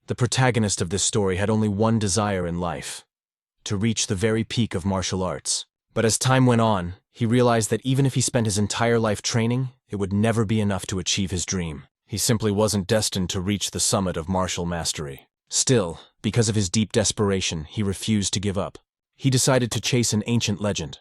The protagonist of this story had only one desire in life: to reach the very peak of martial arts. But as time went on, he realized that even if he spent his entire life training, it would never be enough to achieve his dream. He simply wasn't destined to reach the summit of martial mastery. Still, because of his deep desperation, he refused to give up. He decided to chase an ancient legend.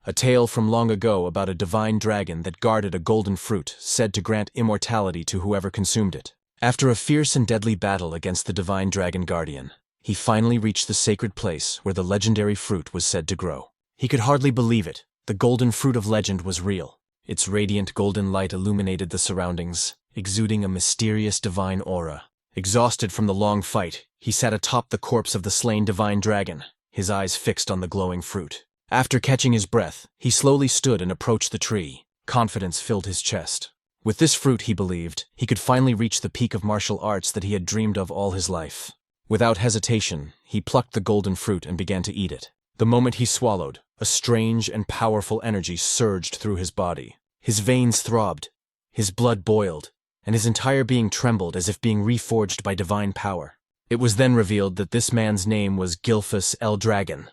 A tale from long ago about a divine dragon that guarded a golden fruit said to grant immortality to whoever consumed it. After a fierce and deadly battle against the divine dragon guardian, he finally reached the sacred place where the legendary fruit was said to grow. He could hardly believe it. The golden fruit of legend was real. Its radiant golden light illuminated the surroundings, exuding a mysterious divine aura. Exhausted from the long fight, he sat atop the corpse of the slain divine dragon, his eyes fixed on the glowing fruit. After catching his breath, he slowly stood and approached the tree. Confidence filled his chest. With this fruit, he believed, he could finally reach the peak of martial arts that he had dreamed of all his life. Without hesitation, he plucked the golden fruit and began to eat it. The moment he swallowed, a strange and powerful energy surged through his body. His veins throbbed, his blood boiled, and his entire being trembled as if being reforged by divine power. It was then revealed that this man's name was Gilphus L. Dragon,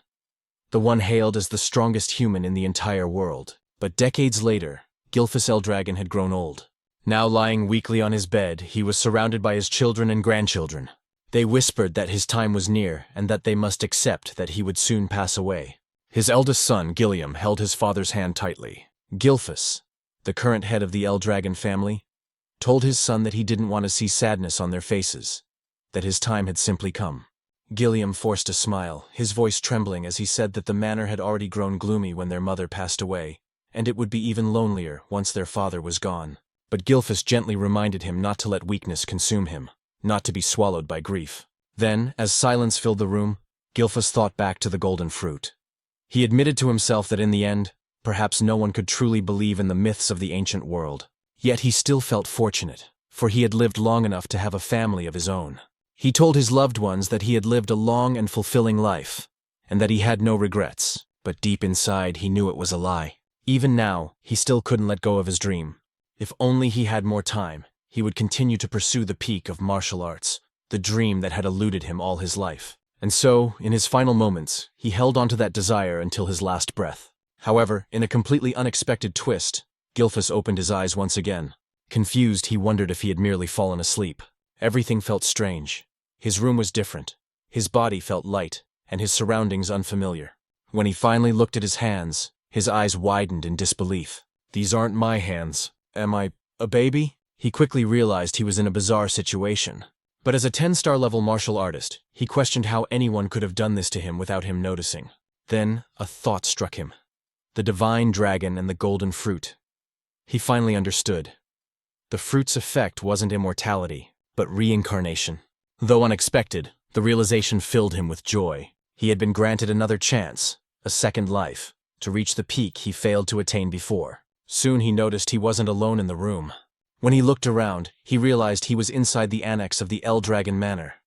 the one hailed as the strongest human in the entire world. But decades later, Gilphus L. Dragon had grown old. Now lying weakly on his bed, he was surrounded by his children and grandchildren. They whispered that his time was near and that they must accept that he would soon pass away. His eldest son, Gilliam, held his father's hand tightly. Gilphus, the current head of the L. Dragon family, told his son that he didn't want to see sadness on their faces, that his time had simply come. Gilliam forced a smile, his voice trembling as he said that the manor had already grown gloomy when their mother passed away, and it would be even lonelier once their father was gone. But Gilphus gently reminded him not to let weakness consume him, not to be swallowed by grief. Then, as silence filled the room, Gilphus thought back to the golden fruit. He admitted to himself that in the end, perhaps no one could truly believe in the myths of the ancient world. Yet he still felt fortunate, for he had lived long enough to have a family of his own. He told his loved ones that he had lived a long and fulfilling life, and that he had no regrets, but deep inside he knew it was a lie. Even now, he still couldn't let go of his dream. If only he had more time, he would continue to pursue the peak of martial arts, the dream that had eluded him all his life. And so, in his final moments, he held onto that desire until his last breath. However, in a completely unexpected twist, Gilphus opened his eyes once again. Confused, he wondered if he had merely fallen asleep. Everything felt strange. His room was different. His body felt light, and his surroundings unfamiliar. When he finally looked at his hands, his eyes widened in disbelief. "These aren't my hands. Am I a baby?" He quickly realized he was in a bizarre situation. But as a 10-star level martial artist, he questioned how anyone could have done this to him without him noticing. Then, a thought struck him. The divine dragon and the golden fruit. He finally understood. The fruit's effect wasn't immortality, but reincarnation. Though unexpected, the realization filled him with joy. He had been granted another chance, a second life, to reach the peak he failed to attain before. Soon he noticed he wasn't alone in the room. When he looked around, he realized he was inside the annex of the L Dragon Manor.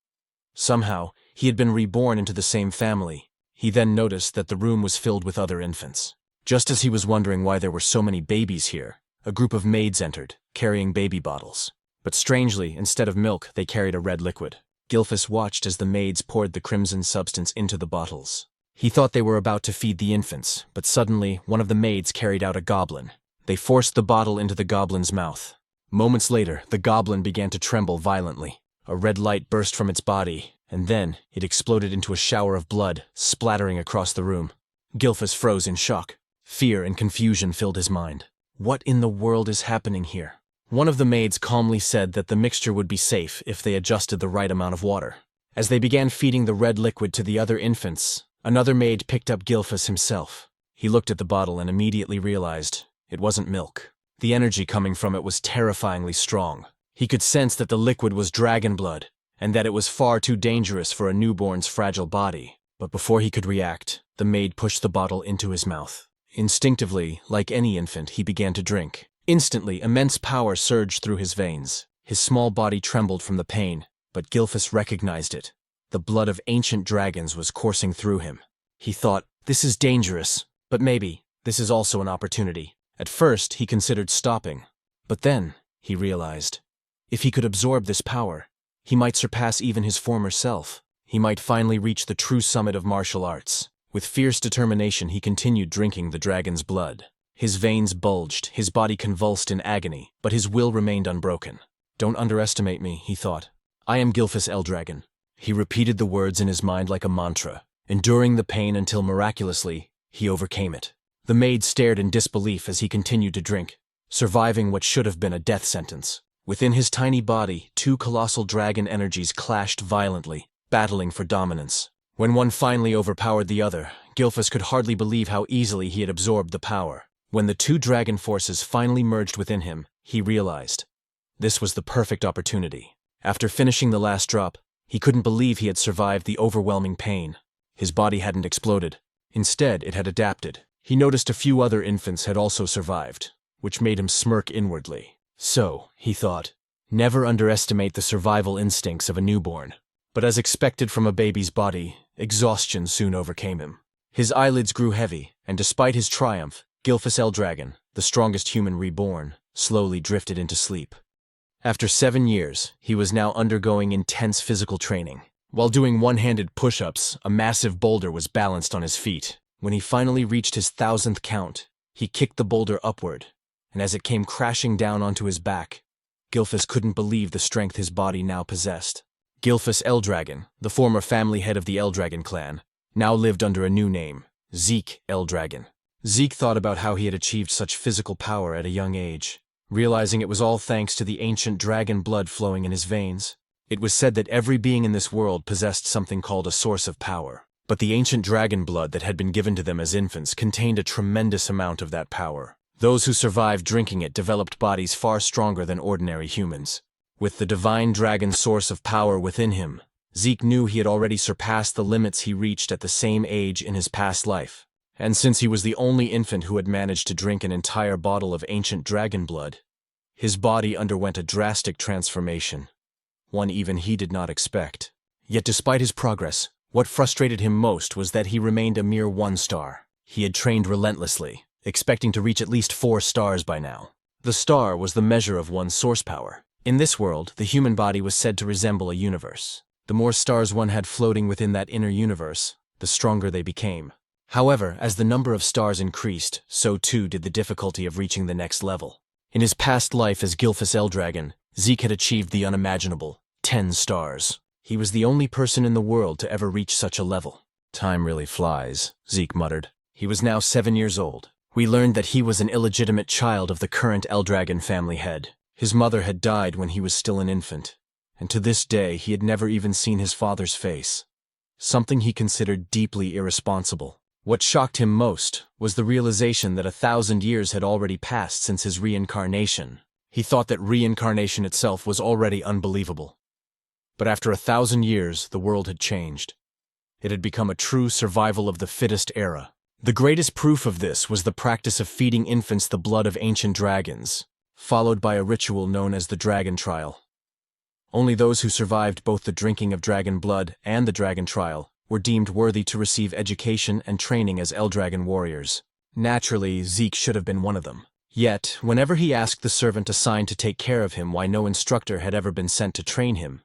Somehow, he had been reborn into the same family. He then noticed that the room was filled with other infants. Just as he was wondering why there were so many babies here, a group of maids entered, carrying baby bottles. But strangely, instead of milk, they carried a red liquid. Gilphus watched as the maids poured the crimson substance into the bottles. He thought they were about to feed the infants, but suddenly, one of the maids carried out a goblin. They forced the bottle into the goblin's mouth. Moments later, the goblin began to tremble violently. A red light burst from its body, and then it exploded into a shower of blood, splattering across the room. Gilphus froze in shock. Fear and confusion filled his mind. What in the world is happening here? One of the maids calmly said that the mixture would be safe if they adjusted the right amount of water. As they began feeding the red liquid to the other infants, another maid picked up Gilphus himself. He looked at the bottle and immediately realized it wasn't milk. The energy coming from it was terrifyingly strong. He could sense that the liquid was dragon blood, and that it was far too dangerous for a newborn's fragile body. But before he could react, the maid pushed the bottle into his mouth. Instinctively, like any infant, he began to drink. Instantly, immense power surged through his veins. His small body trembled from the pain, but Gilphus recognized it. The blood of ancient dragons was coursing through him. He thought, "This is dangerous, but maybe this is also an opportunity." At first, he considered stopping, but then he realized, if he could absorb this power, He might surpass even his former self. He might finally reach the true summit of martial arts. With fierce determination, he continued drinking the dragon's blood. His veins bulged, his body convulsed in agony, but his will remained unbroken. "Don't underestimate me," he thought. "I am Gilfus Eldragon." He repeated the words in his mind like a mantra, enduring the pain until miraculously, he overcame it. The maid stared in disbelief as he continued to drink, surviving what should have been a death sentence. Within his tiny body, two colossal dragon energies clashed violently, battling for dominance. When one finally overpowered the other, Gilfus could hardly believe how easily he had absorbed the power. When the two dragon forces finally merged within him, he realized this was the perfect opportunity. After finishing the last drop, he couldn't believe he had survived the overwhelming pain. His body hadn't exploded. Instead, it had adapted. He noticed a few other infants had also survived, which made him smirk inwardly. So, he thought, never underestimate the survival instincts of a newborn. But as expected from a baby's body, exhaustion soon overcame him. His eyelids grew heavy, and despite his triumph, Gilfus Eldragon, the strongest human reborn, slowly drifted into sleep. After 7 years, he was now undergoing intense physical training. While doing one-handed push-ups, a massive boulder was balanced on his feet. When he finally reached his 1000th count, he kicked the boulder upward, and as it came crashing down onto his back, Gilfus couldn't believe the strength his body now possessed. Gilfus Eldragon, the former family head of the Eldragon clan, now lived under a new name, Zeke Eldragon. Zeke thought about how he had achieved such physical power at a young age, realizing it was all thanks to the ancient dragon blood flowing in his veins. It was said that every being in this world possessed something called a source of power, but the ancient dragon blood that had been given to them as infants contained a tremendous amount of that power. Those who survived drinking it developed bodies far stronger than ordinary humans. With the divine dragon source of power within him, Zeke knew he had already surpassed the limits he reached at the same age in his past life. And since he was the only infant who had managed to drink an entire bottle of ancient dragon blood, his body underwent a drastic transformation, one even he did not expect. Yet despite his progress, what frustrated him most was that he remained a mere 1 star. He had trained relentlessly, expecting to reach at least 4 stars by now. The star was the measure of one's source power. In this world, the human body was said to resemble a universe. The more stars one had floating within that inner universe, the stronger they became. However, as the number of stars increased, so too did the difficulty of reaching the next level. In his past life as Gilfus Eldragon, Zeke had achieved the unimaginable, 10 stars. He was the only person in the world to ever reach such a level. "Time really flies," Zeke muttered. He was now 7 years old. We learned that he was an illegitimate child of the current Eldragon family head. His mother had died when he was still an infant, and to this day he had never even seen his father's face, something he considered deeply irresponsible. What shocked him most was the realization that 1,000 years had already passed since his reincarnation. He thought that reincarnation itself was already unbelievable. But after 1,000 years, the world had changed. It had become a true survival of the fittest era. The greatest proof of this was the practice of feeding infants the blood of ancient dragons, followed by a ritual known as the Dragon Trial. Only those who survived both the drinking of dragon blood and the Dragon Trial were deemed worthy to receive education and training as Eldragon warriors. Naturally, Zeke should have been one of them. Yet, whenever he asked the servant assigned to take care of him why no instructor had ever been sent to train him,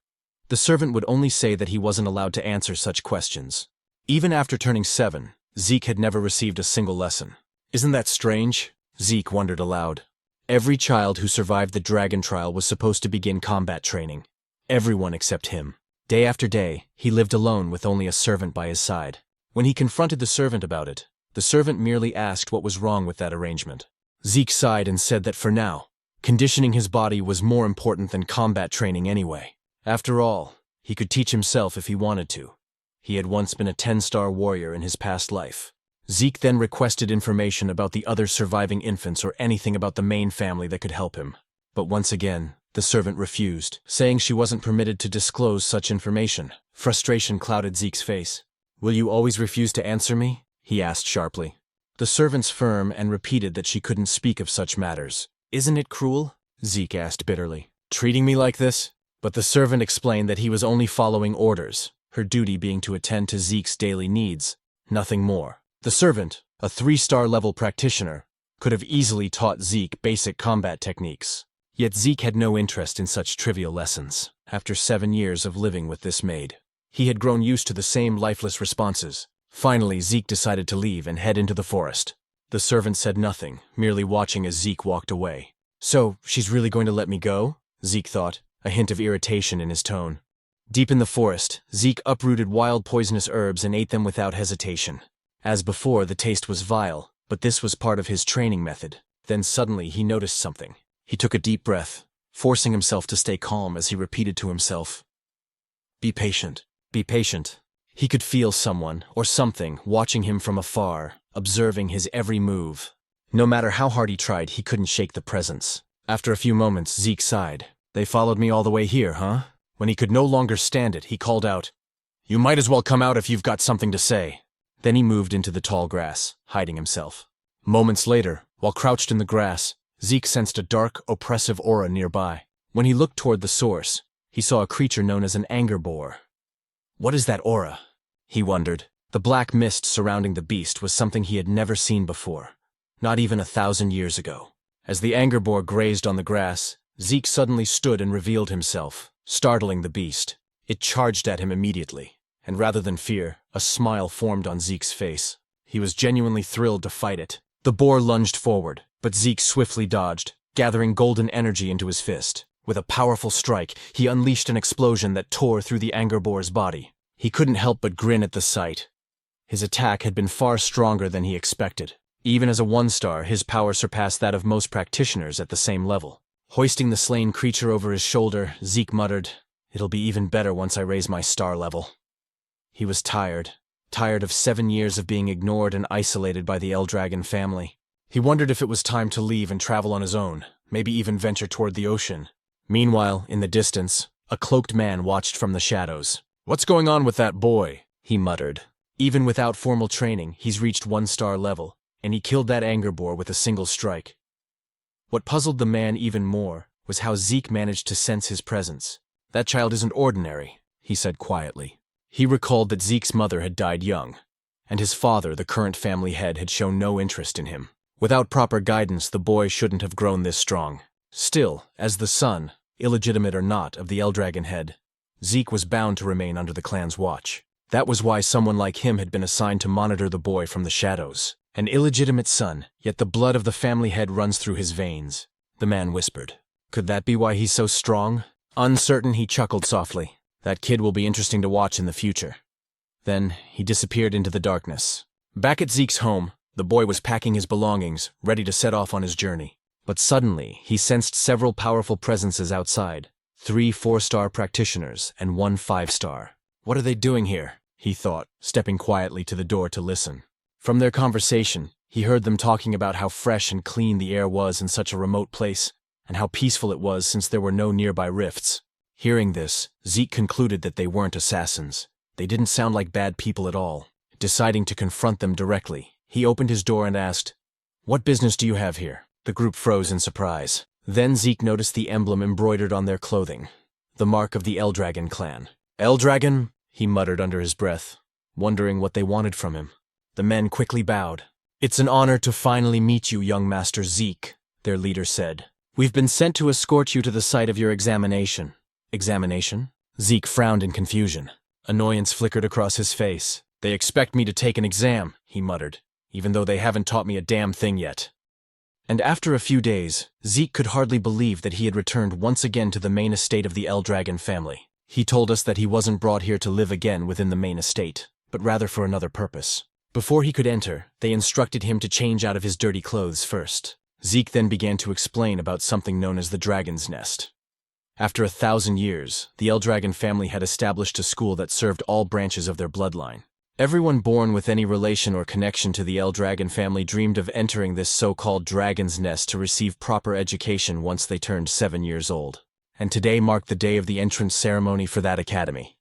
the servant would only say that he wasn't allowed to answer such questions. Even after turning 7, Zeke had never received a single lesson. "Isn't that strange?" Zeke wondered aloud. Every child who survived the Dragon Trial was supposed to begin combat training. Everyone except him. Day after day, he lived alone with only a servant by his side. When he confronted the servant about it, the servant merely asked what was wrong with that arrangement. Zeke sighed and said that for now, conditioning his body was more important than combat training anyway. After all, he could teach himself if he wanted to. He had once been a 10-star warrior in his past life. Zeke then requested information about the other surviving infants or anything about the main family that could help him. But once again, the servant refused, saying she wasn't permitted to disclose such information. Frustration clouded Zeke's face. "Will you always refuse to answer me?" he asked sharply. The servant's firm and repeated that she couldn't speak of such matters. "Isn't it cruel?" Zeke asked bitterly. "Treating me like this?" But the servant explained that he was only following orders, her duty being to attend to Zeke's daily needs, nothing more. The servant, a 3-star level practitioner, could have easily taught Zeke basic combat techniques. Yet Zeke had no interest in such trivial lessons. After 7 years of living with this maid, he had grown used to the same lifeless responses. Finally, Zeke decided to leave and head into the forest. The servant said nothing, merely watching as Zeke walked away. So, she's really going to let me go? Zeke thought, a hint of irritation in his tone. Deep in the forest, Zeke uprooted wild poisonous herbs and ate them without hesitation. As before, the taste was vile, but this was part of his training method. Then suddenly he noticed something. He took a deep breath, forcing himself to stay calm as he repeated to himself, "Be patient, be patient." He could feel someone, or something, watching him from afar, observing his every move. No matter how hard he tried, he couldn't shake the presence. After a few moments, Zeke sighed. "They followed me all the way here, huh?" When he could no longer stand it, he called out, "You might as well come out if you've got something to say." Then he moved into the tall grass, hiding himself. Moments later, while crouched in the grass, Zeke sensed a dark, oppressive aura nearby. When he looked toward the source, he saw a creature known as an anger boar. What is that aura? He wondered. The black mist surrounding the beast was something he had never seen before, not even 1,000 years ago. As the anger boar grazed on the grass, Zeke suddenly stood and revealed himself, startling the beast. It charged at him immediately, and rather than fear, a smile formed on Zeke's face. He was genuinely thrilled to fight it. The boar lunged forward, but Zeke swiftly dodged, gathering golden energy into his fist. With a powerful strike, he unleashed an explosion that tore through the anger boar's body. He couldn't help but grin at the sight. His attack had been far stronger than he expected. Even as a 1-star, his power surpassed that of most practitioners at the same level. Hoisting the slain creature over his shoulder, Zeke muttered, "It'll be even better once I raise my star level." He was tired of 7 years of being ignored and isolated by the Eldragon family. He wondered if it was time to leave and travel on his own, maybe even venture toward the ocean. Meanwhile, in the distance, a cloaked man watched from the shadows. "What's going on with that boy?" he muttered. Even without formal training, he's reached 1-star level, and he killed that anger boar with a single strike. What puzzled the man even more was how Zeke managed to sense his presence. "That child isn't ordinary," he said quietly. He recalled that Zeke's mother had died young, and his father, the current family head, had shown no interest in him. Without proper guidance, the boy shouldn't have grown this strong. Still, as the son, illegitimate or not, of the Eldragon head, Zeke was bound to remain under the clan's watch. That was why someone like him had been assigned to monitor the boy from the shadows. An illegitimate son, yet the blood of the family head runs through his veins, the man whispered. Could that be why he's so strong? Uncertain, he chuckled softly. That kid will be interesting to watch in the future. Then, he disappeared into the darkness. Back at Zeke's home, the boy was packing his belongings, ready to set off on his journey. But suddenly, he sensed several powerful presences outside. 3 4-star practitioners and 1 5-star. What are they doing here? He thought, stepping quietly to the door to listen. From their conversation, he heard them talking about how fresh and clean the air was in such a remote place, and how peaceful it was since there were no nearby rifts. Hearing this, Zeke concluded that they weren't assassins. They didn't sound like bad people at all. Deciding to confront them directly, he opened his door and asked, "What business do you have here?" The group froze in surprise. Then Zeke noticed the emblem embroidered on their clothing, the mark of the Eldragon clan. "Eldragon?" he muttered under his breath, wondering what they wanted from him. The men quickly bowed. "It's an honor to finally meet you, young Master Zeke," their leader said. "We've been sent to escort you to the site of your examination." "Examination?" Zeke frowned in confusion. Annoyance flickered across his face. "They expect me to take an exam," he muttered, "even though they haven't taught me a damn thing yet." And after a few days, Zeke could hardly believe that he had returned once again to the main estate of the Eldragon family. He told us that he wasn't brought here to live again within the main estate, but rather for another purpose. Before he could enter, they instructed him to change out of his dirty clothes first. Zeke then began to explain about something known as the Dragon's Nest. After 1,000 years, the Eldragon family had established a school that served all branches of their bloodline. Everyone born with any relation or connection to the Eldragon family dreamed of entering this so-called Dragon's Nest to receive proper education once they turned 7 years old. And today marked the day of the entrance ceremony for that academy.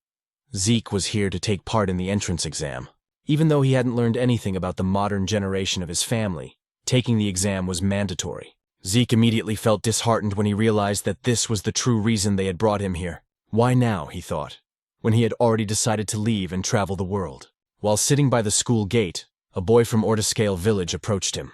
Zeke was here to take part in the entrance exam. Even though he hadn't learned anything about the modern generation of his family, taking the exam was mandatory. Zeke immediately felt disheartened when he realized that this was the true reason they had brought him here. Why now, he thought, when he had already decided to leave and travel the world? While sitting by the school gate, a boy from Ortiscale village approached him.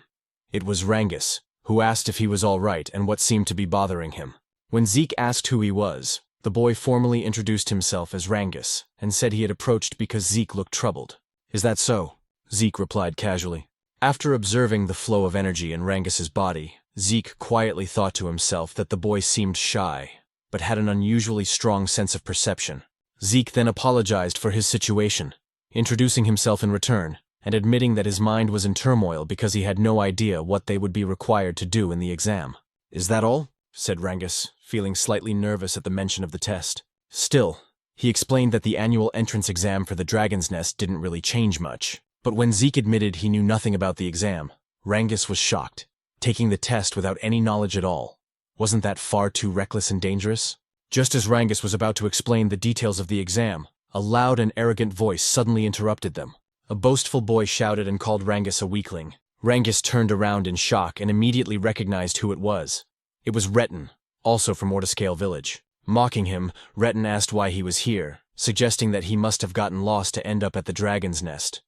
It was Rangus, who asked if he was all right and what seemed to be bothering him. When Zeke asked who he was, the boy formally introduced himself as Rangus and said he had approached because Zeke looked troubled. "Is that so?" Zeke replied casually. After observing the flow of energy in Rangus's body, Zeke quietly thought to himself that the boy seemed shy, but had an unusually strong sense of perception. Zeke then apologized for his situation, introducing himself in return, and admitting that his mind was in turmoil because he had no idea what they would be required to do in the exam. "Is that all?" said Rangus, feeling slightly nervous at the mention of the test. Still, he explained that the annual entrance exam for the Dragon's Nest didn't really change much. But when Zeke admitted he knew nothing about the exam, Rangus was shocked. Taking the test without any knowledge at all. Wasn't that far too reckless and dangerous? Just as Rangus was about to explain the details of the exam, a loud and arrogant voice suddenly interrupted them. A boastful boy shouted and called Rangus a weakling. Rangus turned around in shock and immediately recognized who it was. It was Retin, also from Ortiscale Village. Mocking him, Retin asked why he was here, suggesting that he must have gotten lost to end up at the Dragon's Nest.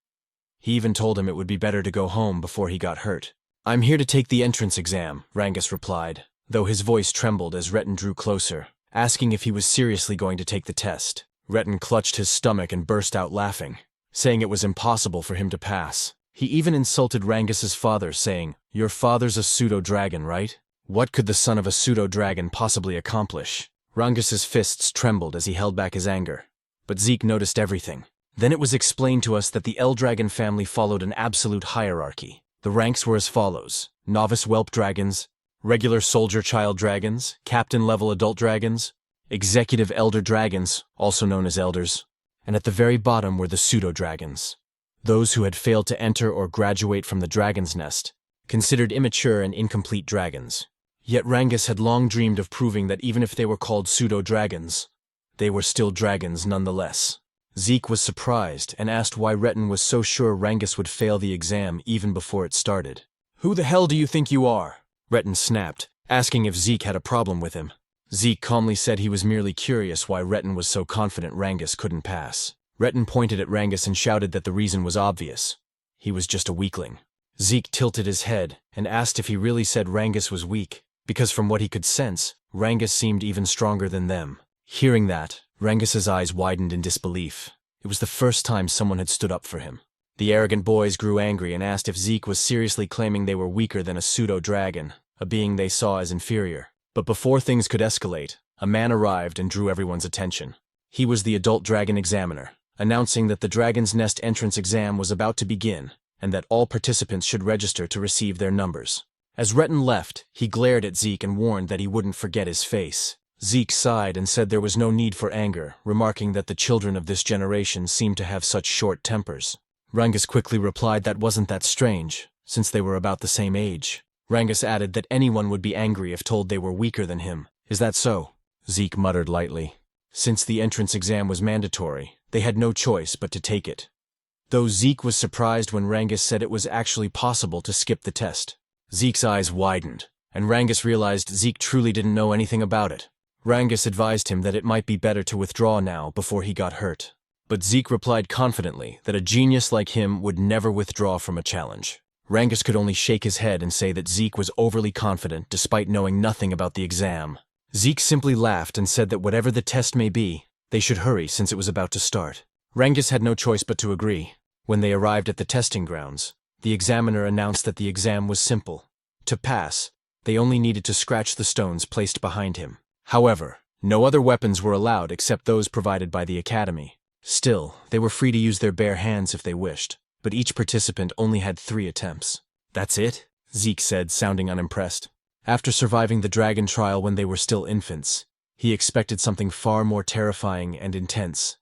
He even told him it would be better to go home before he got hurt. "I'm here to take the entrance exam," Rangus replied, though his voice trembled as Retin drew closer, asking if he was seriously going to take the test. Retin clutched his stomach and burst out laughing, saying it was impossible for him to pass. He even insulted Rangus's father, saying, "Your father's a pseudo-dragon, right? What could the son of a pseudo-dragon possibly accomplish?" Rangus's fists trembled as he held back his anger. But Zeke noticed everything. Then it was explained to us that the Eldragon family followed an absolute hierarchy. The ranks were as follows: novice whelp dragons, regular soldier child dragons, captain-level adult dragons, executive elder dragons, also known as elders, and at the very bottom were the pseudo-dragons. Those who had failed to enter or graduate from the Dragon's Nest, considered immature and incomplete dragons. Yet Rangus had long dreamed of proving that even if they were called pseudo-dragons, they were still dragons nonetheless. Zeke was surprised and asked why Retin was so sure Rangus would fail the exam even before it started. "Who the hell do you think you are?" Retin snapped, asking if Zeke had a problem with him. Zeke calmly said he was merely curious why Retin was so confident Rangus couldn't pass. Retin pointed at Rangus and shouted that the reason was obvious. He was just a weakling. Zeke tilted his head and asked if he really said Rangus was weak, because from what he could sense, Rangus seemed even stronger than them. Hearing that, Rangus's eyes widened in disbelief. It was the first time someone had stood up for him. The arrogant boys grew angry and asked if Zeke was seriously claiming they were weaker than a pseudo-dragon, a being they saw as inferior. But before things could escalate, a man arrived and drew everyone's attention. He was the adult dragon examiner, announcing that the Dragon's Nest entrance exam was about to begin, and that all participants should register to receive their numbers. As Retin left, he glared at Zeke and warned that he wouldn't forget his face. Zeke sighed and said there was no need for anger, remarking that the children of this generation seemed to have such short tempers. Rangus quickly replied that wasn't that strange, since they were about the same age. Rangus added that anyone would be angry if told they were weaker than him. "Is that so?" Zeke muttered lightly. Since the entrance exam was mandatory, they had no choice but to take it. Though Zeke was surprised when Rangus said it was actually possible to skip the test. Zeke's eyes widened, and Rangus realized Zeke truly didn't know anything about it. Rangus advised him that it might be better to withdraw now before he got hurt. But Zeke replied confidently that a genius like him would never withdraw from a challenge. Rangus could only shake his head and say that Zeke was overly confident despite knowing nothing about the exam. Zeke simply laughed and said that whatever the test may be, they should hurry since it was about to start. Rangus had no choice but to agree. When they arrived at the testing grounds, the examiner announced that the exam was simple. To pass, they only needed to scratch the stones placed behind him. However, no other weapons were allowed except those provided by the academy. Still, they were free to use their bare hands if they wished, but each participant only had 3 attempts. "That's it?" Zeke said, sounding unimpressed. After surviving the dragon trial when they were still infants, he expected something far more terrifying and intense.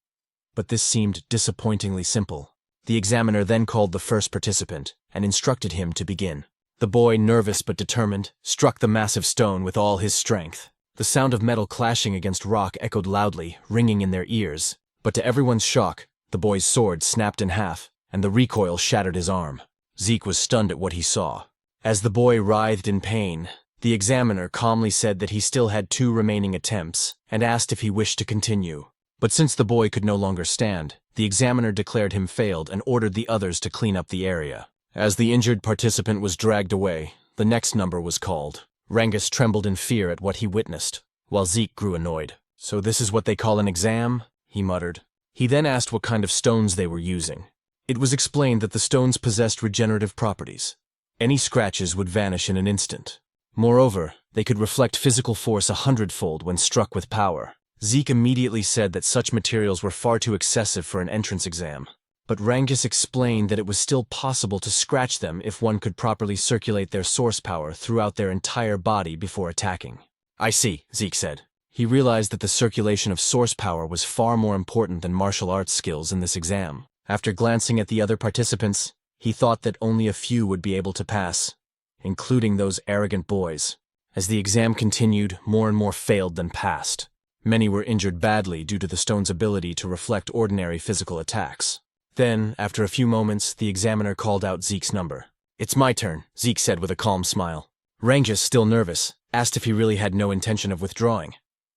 But this seemed disappointingly simple. The examiner then called the first participant and instructed him to begin. The boy, nervous but determined, struck the massive stone with all his strength. The sound of metal clashing against rock echoed loudly, ringing in their ears. But to everyone's shock, the boy's sword snapped in half, and the recoil shattered his arm. Zeke was stunned at what he saw. As the boy writhed in pain, the examiner calmly said that he still had 2 remaining attempts, and asked if he wished to continue. But since the boy could no longer stand, the examiner declared him failed and ordered the others to clean up the area. As the injured participant was dragged away, The next number was called. Rangus trembled in fear at what he witnessed, while Zeke grew annoyed. "So this is what they call an exam?" he muttered. He then asked what kind of stones they were using. It was explained that the stones possessed regenerative properties. Any scratches would vanish in an instant. Moreover, they could reflect physical force 100-fold when struck with power. Zeke immediately said that such materials were far too excessive for an entrance exam. But Rangus explained that it was still possible to scratch them if one could properly circulate their source power throughout their entire body before attacking. "I see," Zeke said. He realized that the circulation of source power was far more important than martial arts skills in this exam. After glancing at the other participants, he thought that only a few would be able to pass, including those arrogant boys. As the exam continued, more and more failed than passed. Many were injured badly due to the stone's ability to reflect ordinary physical attacks. Then, after a few moments, the examiner called out Zeke's number. "It's my turn," Zeke said with a calm smile. Rangus, still nervous, asked if he really had no intention of withdrawing.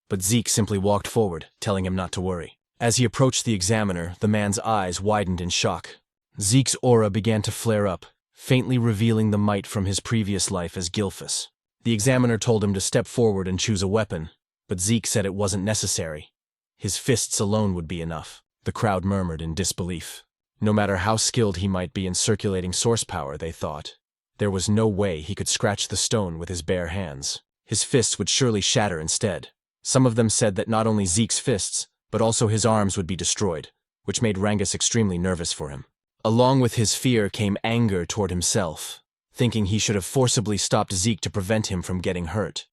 But Zeke simply walked forward, telling him not to worry. As he approached the examiner, the man's eyes widened in shock. Zeke's aura began to flare up, faintly revealing the might from his previous life as Gilphus. The examiner told him to step forward and choose a weapon, but Zeke said it wasn't necessary. His fists alone would be enough. The crowd murmured in disbelief. No matter how skilled he might be in circulating source power, they thought, there was no way he could scratch the stone with his bare hands. His fists would surely shatter instead. Some of them said that not only Zeke's fists, but also his arms would be destroyed, which made Rangus extremely nervous for him. Along with his fear came anger toward himself, thinking he should have forcibly stopped Zeke to prevent him from getting hurt.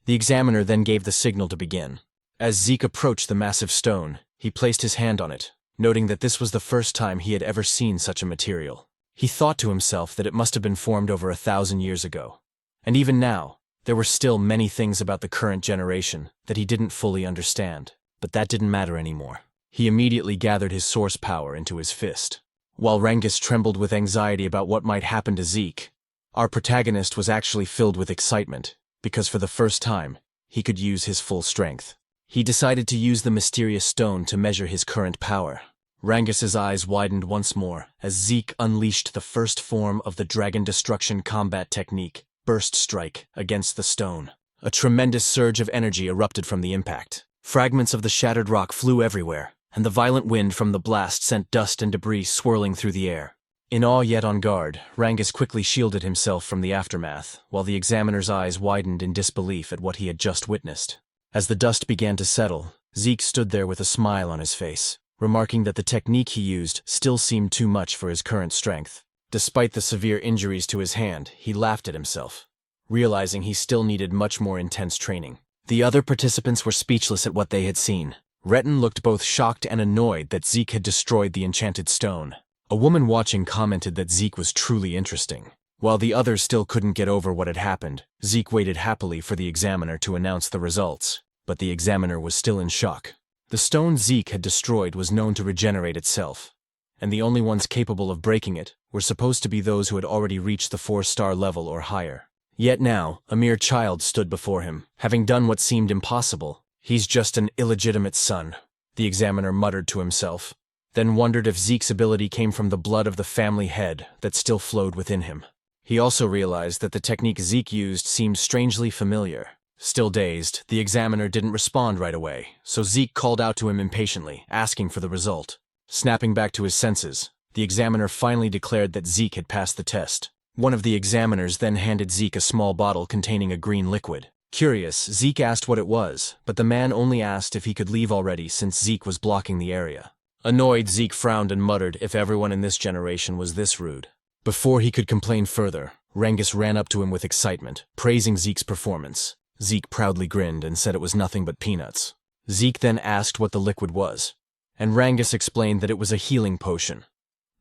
The examiner then gave the signal to begin. As Zeke approached the massive stone, he placed his hand on it, noting that this was the first time he had ever seen such a material. He thought to himself that it must have been formed over 1,000 years ago. And even now, there were still many things about the current generation that he didn't fully understand. But that didn't matter anymore. He immediately gathered his source power into his fist. While Rangus trembled with anxiety about what might happen to Zeke, our protagonist was actually filled with excitement, because for the first time, he could use his full strength. He decided to use the mysterious stone to measure his current power. Rangus's eyes widened once more as Zeke unleashed the first form of the Dragon Destruction combat technique, Burst Strike, against the stone. A tremendous surge of energy erupted from the impact. Fragments of the shattered rock flew everywhere, and the violent wind from the blast sent dust and debris swirling through the air. In awe yet on guard, Rangus quickly shielded himself from the aftermath, while the examiner's eyes widened in disbelief at what he had just witnessed. As the dust began to settle, Zeke stood there with a smile on his face, remarking that the technique he used still seemed too much for his current strength. Despite the severe injuries to his hand, he laughed at himself, realizing he still needed much more intense training. The other participants were speechless at what they had seen. Retin looked both shocked and annoyed that Zeke had destroyed the enchanted stone. A woman watching commented that Zeke was truly interesting. While the others still couldn't get over what had happened, Zeke waited happily for the examiner to announce the results. But the examiner was still in shock. The stone Zeke had destroyed was known to regenerate itself, and the only ones capable of breaking it were supposed to be those who had already reached the 4-star level or higher. Yet now, a mere child stood before him, having done what seemed impossible. "He's just an illegitimate son," the examiner muttered to himself, then wondered if Zeke's ability came from the blood of the family head that still flowed within him. He also realized that the technique Zeke used seemed strangely familiar. Still dazed, the examiner didn't respond right away, so Zeke called out to him impatiently, asking for the result. Snapping back to his senses, the examiner finally declared that Zeke had passed the test. One of the examiners then handed Zeke a small bottle containing a green liquid. Curious, Zeke asked what it was, but the man only asked if he could leave already since Zeke was blocking the area. Annoyed, Zeke frowned and muttered if everyone in this generation was this rude. Before he could complain further, Rangus ran up to him with excitement, praising Zeke's performance. Zeke proudly grinned and said it was nothing but peanuts. Zeke then asked what the liquid was, and Rangus explained that it was a healing potion,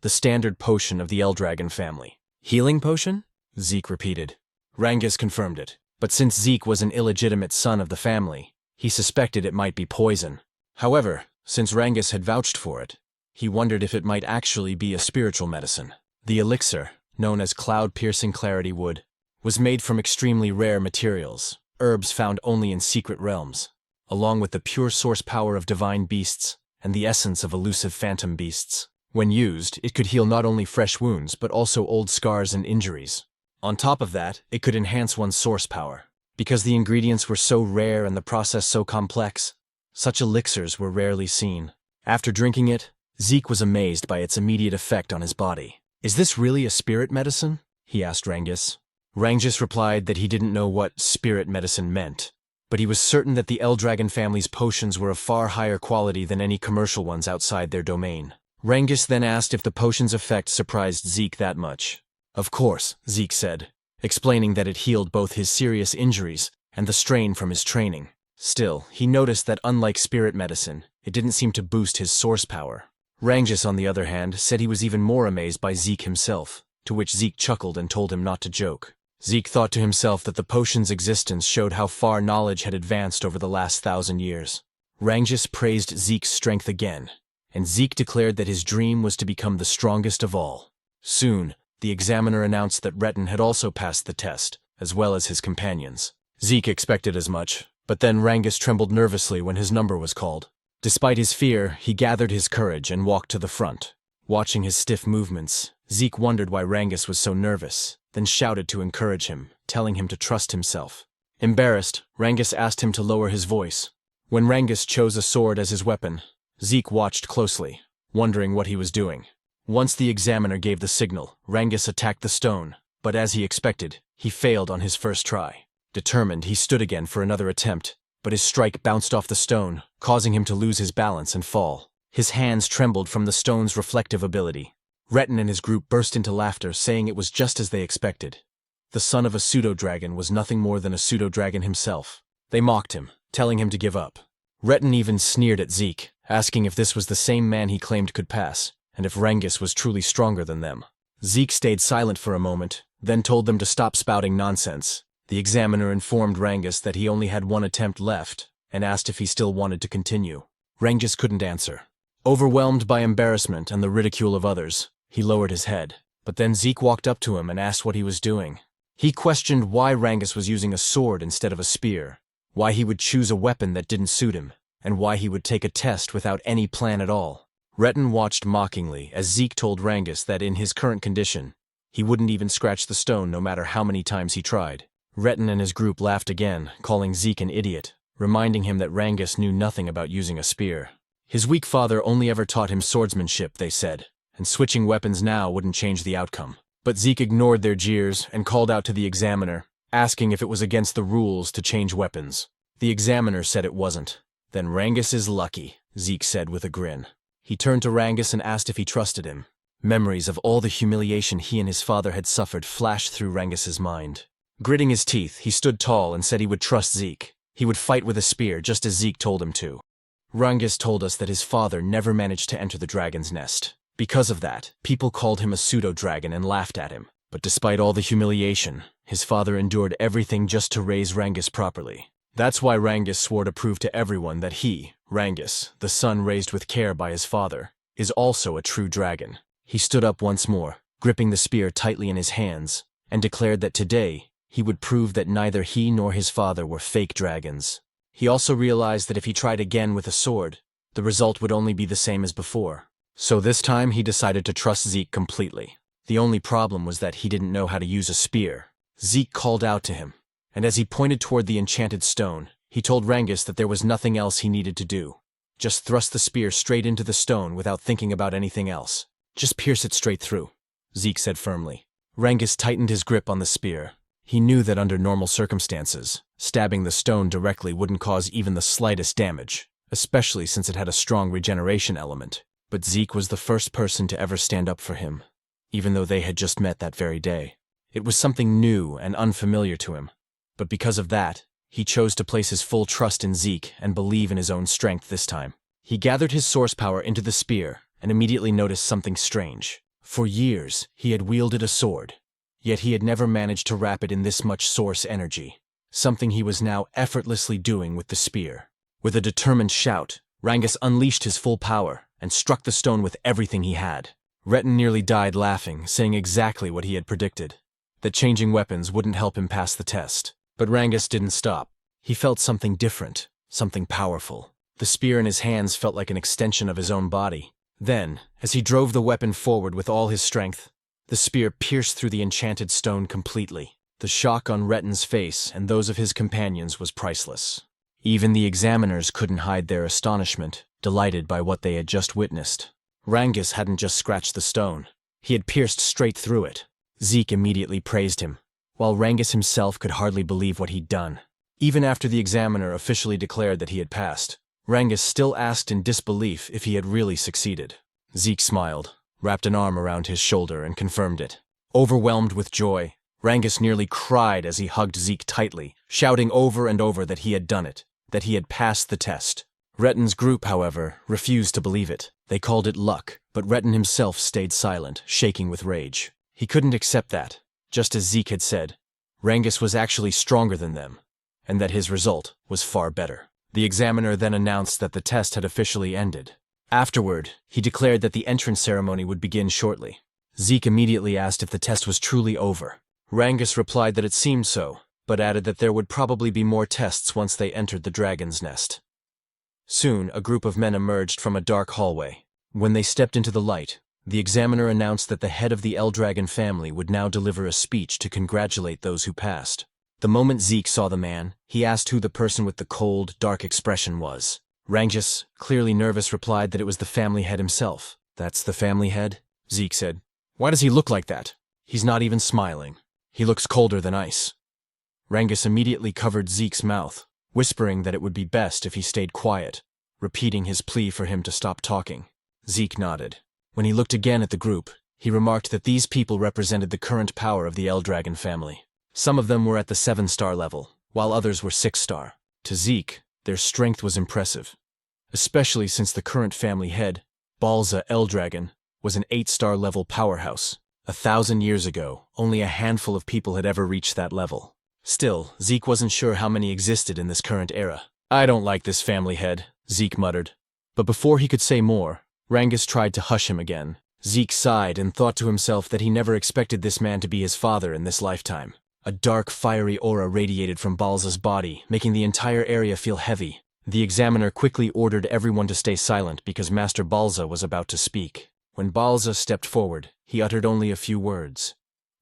the standard potion of the Eldragon family. "Healing potion?" Zeke repeated. Rangus confirmed it, but since Zeke was an illegitimate son of the family, he suspected it might be poison. However, since Rangus had vouched for it, he wondered if it might actually be a spiritual medicine. The elixir, known as Cloud-Piercing Clarity Wood, was made from extremely rare materials, herbs found only in secret realms, along with the pure source power of divine beasts and the essence of elusive phantom beasts. When used, it could heal not only fresh wounds but also old scars and injuries. On top of that, it could enhance one's source power. Because the ingredients were so rare and the process so complex, such elixirs were rarely seen. After drinking it, Zeke was amazed by its immediate effect on his body. "Is this really a spirit medicine?" he asked Rangus. Rangus replied that he didn't know what spirit medicine meant, but he was certain that the Eldragon family's potions were of far higher quality than any commercial ones outside their domain. Rangus then asked if the potion's effect surprised Zeke that much. "Of course," Zeke said, explaining that it healed both his serious injuries and the strain from his training. Still, he noticed that unlike spirit medicine, it didn't seem to boost his source power. Rangus, on the other hand, said he was even more amazed by Zeke himself, to which Zeke chuckled and told him not to joke. Zeke thought to himself that the potion's existence showed how far knowledge had advanced over the last 1,000 years. Rangus praised Zeke's strength again, and Zeke declared that his dream was to become the strongest of all. Soon, the examiner announced that Retin had also passed the test, as well as his companions. Zeke expected as much, but then Rangus trembled nervously when his number was called. Despite his fear, he gathered his courage and walked to the front. Watching his stiff movements, Zeke wondered why Rangus was so nervous, then shouted to encourage him, telling him to trust himself. Embarrassed, Rangus asked him to lower his voice. When Rangus chose a sword as his weapon, Zeke watched closely, wondering what he was doing. Once the examiner gave the signal, Rangus attacked the stone, but as he expected, he failed on his first try. Determined, he stood again for another attempt, but his strike bounced off the stone, causing him to lose his balance and fall. His hands trembled from the stone's reflective ability. Retin and his group burst into laughter, saying it was just as they expected. The son of a pseudo-dragon was nothing more than a pseudo-dragon himself. They mocked him, telling him to give up. Retin even sneered at Zeke, asking if this was the same man he claimed could pass, and if Rangus was truly stronger than them. Zeke stayed silent for a moment, then told them to stop spouting nonsense. The examiner informed Rangus that he only had one attempt left, and asked if he still wanted to continue. Rangus couldn't answer. Overwhelmed by embarrassment and the ridicule of others, he lowered his head. But then Zeke walked up to him and asked what he was doing. He questioned why Rangus was using a sword instead of a spear, why he would choose a weapon that didn't suit him, and why he would take a test without any plan at all. Retin watched mockingly as Zeke told Rangus that in his current condition, he wouldn't even scratch the stone no matter how many times he tried. Retin and his group laughed again, calling Zeke an idiot, reminding him that Rangus knew nothing about using a spear. His weak father only ever taught him swordsmanship, they said, and switching weapons now wouldn't change the outcome. But Zeke ignored their jeers and called out to the examiner, asking if it was against the rules to change weapons. The examiner said it wasn't. "Then Rangus is lucky," Zeke said with a grin. He turned to Rangus and asked if he trusted him. Memories of all the humiliation he and his father had suffered flashed through Rangus's mind. Gritting his teeth, he stood tall and said he would trust Zeke. He would fight with a spear just as Zeke told him to. Rangus told us that his father never managed to enter the dragon's nest. Because of that, people called him a pseudo-dragon and laughed at him. But despite all the humiliation, his father endured everything just to raise Rangus properly. That's why Rangus swore to prove to everyone that he, Rangus, the son raised with care by his father, is also a true dragon. He stood up once more, gripping the spear tightly in his hands, and declared that today, he would prove that neither he nor his father were fake dragons. He also realized that if he tried again with a sword, the result would only be the same as before. So this time he decided to trust Zeke completely. The only problem was that he didn't know how to use a spear. Zeke called out to him, and as he pointed toward the enchanted stone, he told Rangus that there was nothing else he needed to do. Just thrust the spear straight into the stone without thinking about anything else. "Just pierce it straight through," Zeke said firmly. Rangus tightened his grip on the spear. He knew that under normal circumstances, stabbing the stone directly wouldn't cause even the slightest damage, especially since it had a strong regeneration element. But Zeke was the first person to ever stand up for him, even though they had just met that very day. It was something new and unfamiliar to him, but because of that, he chose to place his full trust in Zeke and believe in his own strength this time. He gathered his source power into the spear and immediately noticed something strange. For years, he had wielded a sword, yet he had never managed to wrap it in this much source energy, something he was now effortlessly doing with the spear. With a determined shout, Rangus unleashed his full power and struck the stone with everything he had. Retin nearly died laughing, saying exactly what he had predicted, that changing weapons wouldn't help him pass the test. But Rangus didn't stop. He felt something different, something powerful. The spear in his hands felt like an extension of his own body. Then, as he drove the weapon forward with all his strength, The spear pierced through the enchanted stone completely. The shock on Retten's face and those of his companions was priceless. Even the examiners couldn't hide their astonishment, delighted by what they had just witnessed. Rangus hadn't just scratched the stone. He had pierced straight through it. Zeke immediately praised him, while Rangus himself could hardly believe what he'd done. Even after the examiner officially declared that he had passed, Rangus still asked in disbelief if he had really succeeded. Zeke smiled, wrapped an arm around his shoulder, and confirmed it. Overwhelmed with joy, Rangus nearly cried as he hugged Zeke tightly, shouting over and over that he had done it, that he had passed the test. Retten's group, however, refused to believe it. They called it luck, but Retten himself stayed silent, shaking with rage. He couldn't accept that. Just as Zeke had said, Rangus was actually stronger than them, and that his result was far better. The examiner then announced that the test had officially ended. Afterward, he declared that the entrance ceremony would begin shortly. Zeke immediately asked if the test was truly over. Rangus replied that it seemed so, but added that there would probably be more tests once they entered the dragon's nest. Soon, a group of men emerged from a dark hallway. When they stepped into the light, the examiner announced that the head of the Eldragon family would now deliver a speech to congratulate those who passed. The moment Zeke saw the man, he asked who the person with the cold, dark expression was. Rangus, clearly nervous, replied that it was the family head himself. "That's the family head?" Zeke said. "Why does he look like that? He's not even smiling. He looks colder than ice." Rangus immediately covered Zeke's mouth, whispering that it would be best if he stayed quiet, repeating his plea for him to stop talking. Zeke nodded. When he looked again at the group, he remarked that these people represented the current power of the Eldragon family. Some of them were at the 7-star level, while others were 6-star. To Zeke, their strength was impressive, especially since the current family head, Balza Eldragon, was an 8-star level powerhouse. 1,000 years ago, only a handful of people had ever reached that level. Still, Zeke wasn't sure how many existed in this current era. "I don't like this family head," Zeke muttered. But before he could say more, Rangus tried to hush him again. Zeke sighed and thought to himself that he never expected this man to be his father in this lifetime. A dark, fiery aura radiated from Balza's body, making the entire area feel heavy. The examiner quickly ordered everyone to stay silent because Master Balza was about to speak. When Balza stepped forward, he uttered only a few words.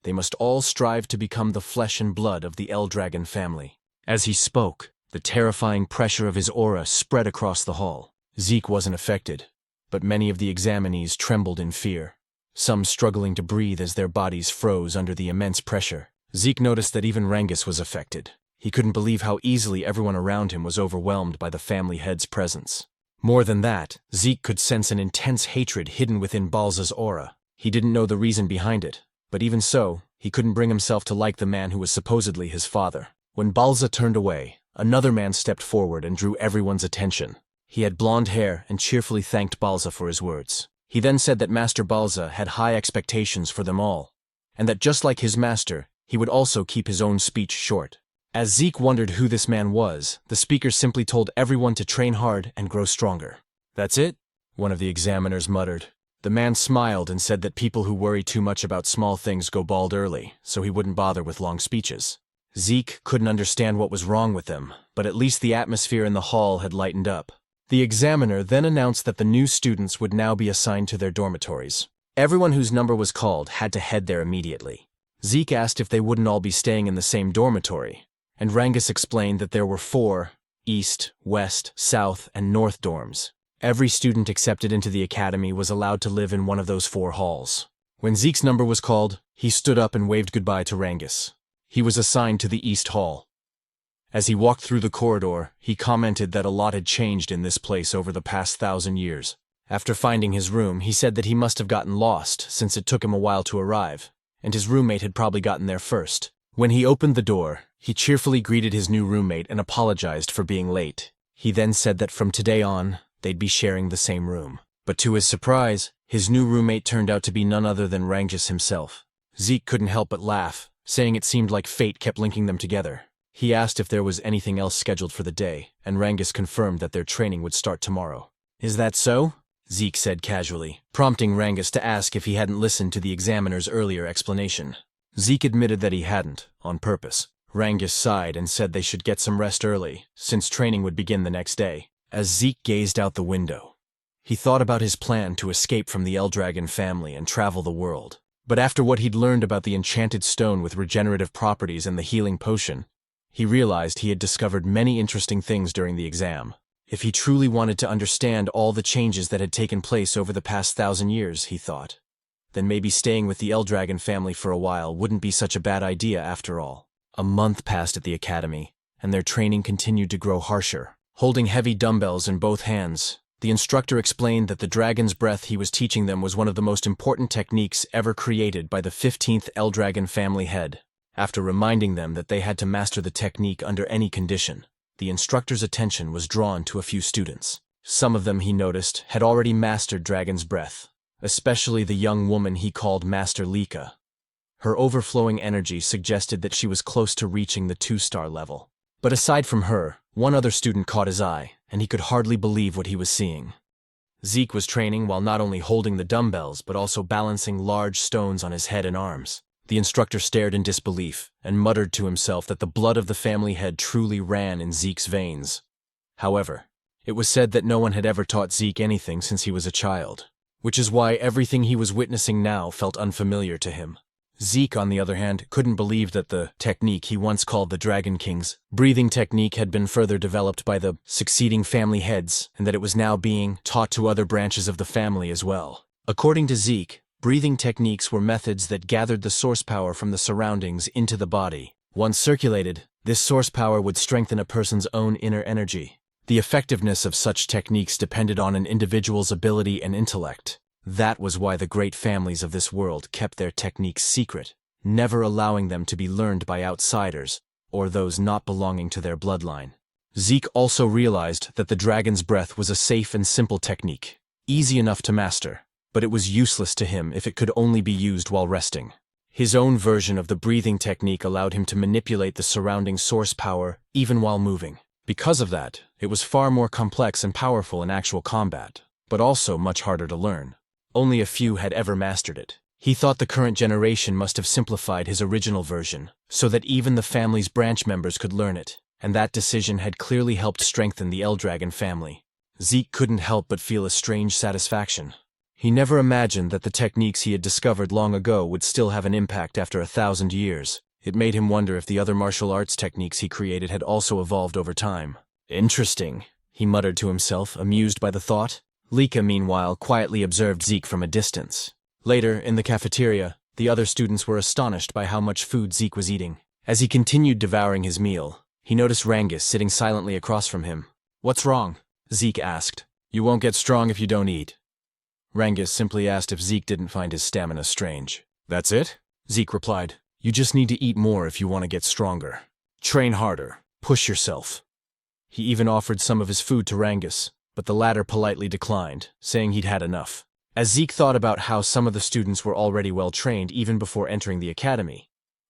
They must all strive to become the flesh and blood of the Eldragon family. As he spoke, the terrifying pressure of his aura spread across the hall. Zeke wasn't affected, but many of the examinees trembled in fear, some struggling to breathe as their bodies froze under the immense pressure. Zeke noticed that even Rangus was affected. He couldn't believe how easily everyone around him was overwhelmed by the family head's presence. More than that, Zeke could sense an intense hatred hidden within Balza's aura. He didn't know the reason behind it, but even so, he couldn't bring himself to like the man who was supposedly his father. When Balza turned away, another man stepped forward and drew everyone's attention. He had blonde hair and cheerfully thanked Balza for his words. He then said that Master Balza had high expectations for them all, and that just like his master, he would also keep his own speech short. As Zeke wondered who this man was, the speaker simply told everyone to train hard and grow stronger. "That's it?" one of the examiners muttered. The man smiled and said that people who worry too much about small things go bald early, so he wouldn't bother with long speeches. Zeke couldn't understand what was wrong with them, but at least the atmosphere in the hall had lightened up. The examiner then announced that the new students would now be assigned to their dormitories. Everyone whose number was called had to head there immediately. Zeke asked if they wouldn't all be staying in the same dormitory, and Rangus explained that there were 4 East, West, South, and North dorms. Every student accepted into the academy was allowed to live in one of those 4 halls. When Zeke's number was called, he stood up and waved goodbye to Rangus. He was assigned to the East Hall. As he walked through the corridor, he commented that a lot had changed in this place over the past 1,000 years. After finding his room, he said that he must have gotten lost since it took him a while to arrive, and his roommate had probably gotten there first. When he opened the door, he cheerfully greeted his new roommate and apologized for being late. He then said that from today on, they'd be sharing the same room. But to his surprise, his new roommate turned out to be none other than Rangus himself. Zeke couldn't help but laugh, saying it seemed like fate kept linking them together. He asked if there was anything else scheduled for the day, and Rangus confirmed that their training would start tomorrow. "Is that so?" Zeke said casually, prompting Rangus to ask if he hadn't listened to the examiner's earlier explanation. Zeke admitted that he hadn't, on purpose. Rangus sighed and said they should get some rest early, since training would begin the next day. As Zeke gazed out the window, he thought about his plan to escape from the Eldragon family and travel the world. But after what he'd learned about the enchanted stone with regenerative properties and the healing potion, he realized he had discovered many interesting things during the exam. If he truly wanted to understand all the changes that had taken place over the past 1,000 years, he thought, then maybe staying with the Eldragon family for a while wouldn't be such a bad idea after all. A month passed at the academy, and their training continued to grow harsher. Holding heavy dumbbells in both hands, the instructor explained that the dragon's breath he was teaching them was one of the most important techniques ever created by the 15th Eldragon family head. After reminding them that they had to master the technique under any condition, the instructor's attention was drawn to a few students. Some of them, he noticed, had already mastered dragon's breath, especially the young woman he called Master Lika. Her overflowing energy suggested that she was close to reaching the 2-star level. But aside from her, one other student caught his eye, and he could hardly believe what he was seeing. Zeke was training while not only holding the dumbbells but also balancing large stones on his head and arms. The instructor stared in disbelief and muttered to himself that the blood of the family head truly ran in Zeke's veins. However, it was said that no one had ever taught Zeke anything since he was a child, which is why everything he was witnessing now felt unfamiliar to him. Zeke, on the other hand, couldn't believe that the technique he once called the Dragon King's breathing technique had been further developed by the succeeding family heads, and that it was now being taught to other branches of the family as well. According to Zeke, breathing techniques were methods that gathered the source power from the surroundings into the body. Once circulated, this source power would strengthen a person's own inner energy. The effectiveness of such techniques depended on an individual's ability and intellect. That was why the great families of this world kept their techniques secret, never allowing them to be learned by outsiders or those not belonging to their bloodline. Zeke also realized that the dragon's breath was a safe and simple technique, easy enough to master, but it was useless to him if it could only be used while resting. His own version of the breathing technique allowed him to manipulate the surrounding source power even while moving. Because of that, it was far more complex and powerful in actual combat, but also much harder to learn. Only a few had ever mastered it. He thought the current generation must have simplified his original version, so that even the family's branch members could learn it, and that decision had clearly helped strengthen the Eldragon family. Zeke couldn't help but feel a strange satisfaction. He never imagined that the techniques he had discovered long ago would still have an impact after 1,000 years. It made him wonder if the other martial arts techniques he created had also evolved over time. Interesting, he muttered to himself, amused by the thought. Lika, meanwhile, quietly observed Zeke from a distance. Later, in the cafeteria, the other students were astonished by how much food Zeke was eating. As he continued devouring his meal, he noticed Rangus sitting silently across from him. "What's wrong?" Zeke asked. "You won't get strong if you don't eat." Rangus simply asked if Zeke didn't find his stamina strange. "That's it?" Zeke replied. "You just need to eat more if you want to get stronger. Train harder. Push yourself." He even offered some of his food to Rangus, but the latter politely declined, saying he'd had enough. As Zeke thought about how some of the students were already well trained even before entering the academy,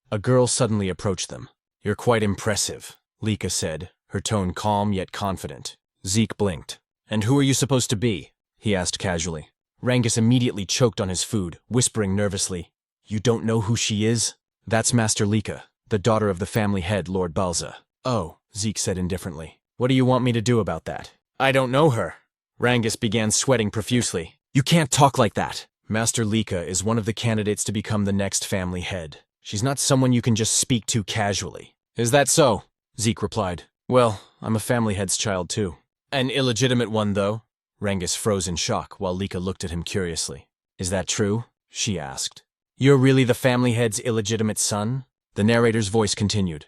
a girl suddenly approached them. "You're quite impressive," Lika said, her tone calm yet confident. Zeke blinked. "And who are you supposed to be?" he asked casually. Rangus immediately choked on his food, whispering nervously, "You don't know who she is? That's Master Lika, the daughter of the family head, Lord Balza." "Oh," Zeke said indifferently. "What do you want me to do about that?" "I don't know her." Rangus began sweating profusely. "You can't talk like that. Master Lika is one of the candidates to become the next family head. She's not someone you can just speak to casually." "Is that so?" Zeke replied. "Well, I'm a family head's child too." "An illegitimate one, though?" Rangus froze in shock while Lika looked at him curiously. "Is that true?" she asked. "You're really the family head's illegitimate son?" The narrator's voice continued.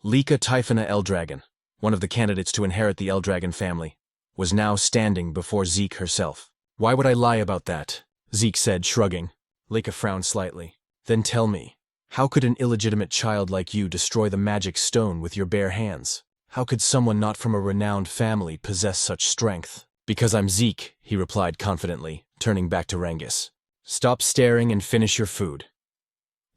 Lika Typhona Eldragon, one of the candidates to inherit the Eldragon family, was now standing before Zeke herself. "Why would I lie about that?" Zeke said, shrugging. Lika frowned slightly. "Then tell me, how could an illegitimate child like you destroy the magic stone with your bare hands? How could someone not from a renowned family possess such strength?" "Because I'm Zeke," he replied confidently, turning back to Rangus. "Stop staring and finish your food."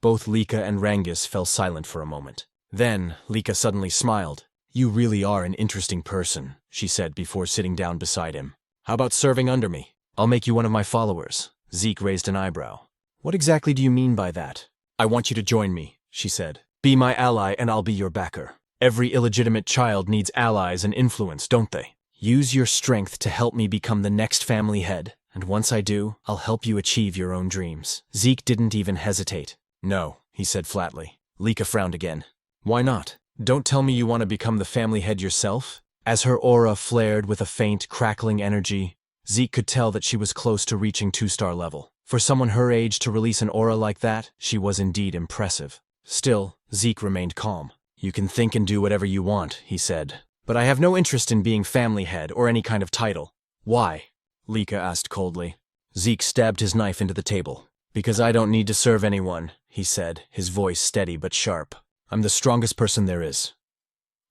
Both Lika and Rangus fell silent for a moment. Then, Lika suddenly smiled. "You really are an interesting person," she said before sitting down beside him. "How about serving under me? I'll make you one of my followers." Zeke raised an eyebrow. "What exactly do you mean by that?" "I want you to join me," she said. "Be my ally and I'll be your backer. Every illegitimate child needs allies and influence, don't they? Use your strength to help me become the next family head. And once I do, I'll help you achieve your own dreams. Zeke didn't even hesitate. No, he said flatly. Lika frowned again. Why not? Don't tell me you want to become the family head yourself? As her aura flared with a faint, crackling energy, Zeke could tell that she was close to reaching 2-star level. For someone her age to release an aura like that, she was indeed impressive. Still, Zeke remained calm. You can think and do whatever you want, he said. But I have no interest in being family head or any kind of title. Why? Lika asked coldly. Zeke stabbed his knife into the table. Because I don't need to serve anyone, he said, his voice steady but sharp. I'm the strongest person there is.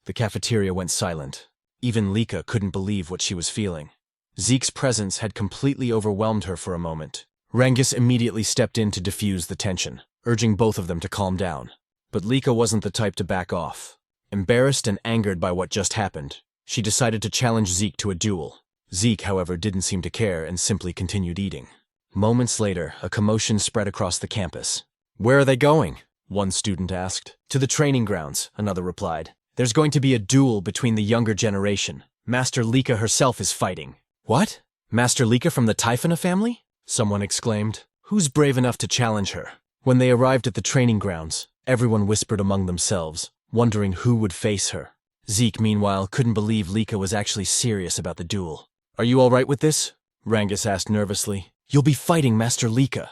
The cafeteria went silent. Even Lika couldn't believe what she was feeling. Zeke's presence had completely overwhelmed her for a moment. Rangus immediately stepped in to diffuse the tension, urging both of them to calm down. But Lika wasn't the type to back off. Embarrassed and angered by what just happened, she decided to challenge Zeke to a duel. Zeke, however, didn't seem to care and simply continued eating. Moments later, a commotion spread across the campus. Where are they going? One student asked. To the training grounds, another replied. There's going to be a duel between the younger generation. Master Lika herself is fighting. What? Master Lika from the Typhona family? Someone exclaimed. Who's brave enough to challenge her? When they arrived at the training grounds, everyone whispered among themselves, wondering who would face her. Zeke, meanwhile, couldn't believe Lika was actually serious about the duel. Are you all right with this? Rangus asked nervously. You'll be fighting Master Lika.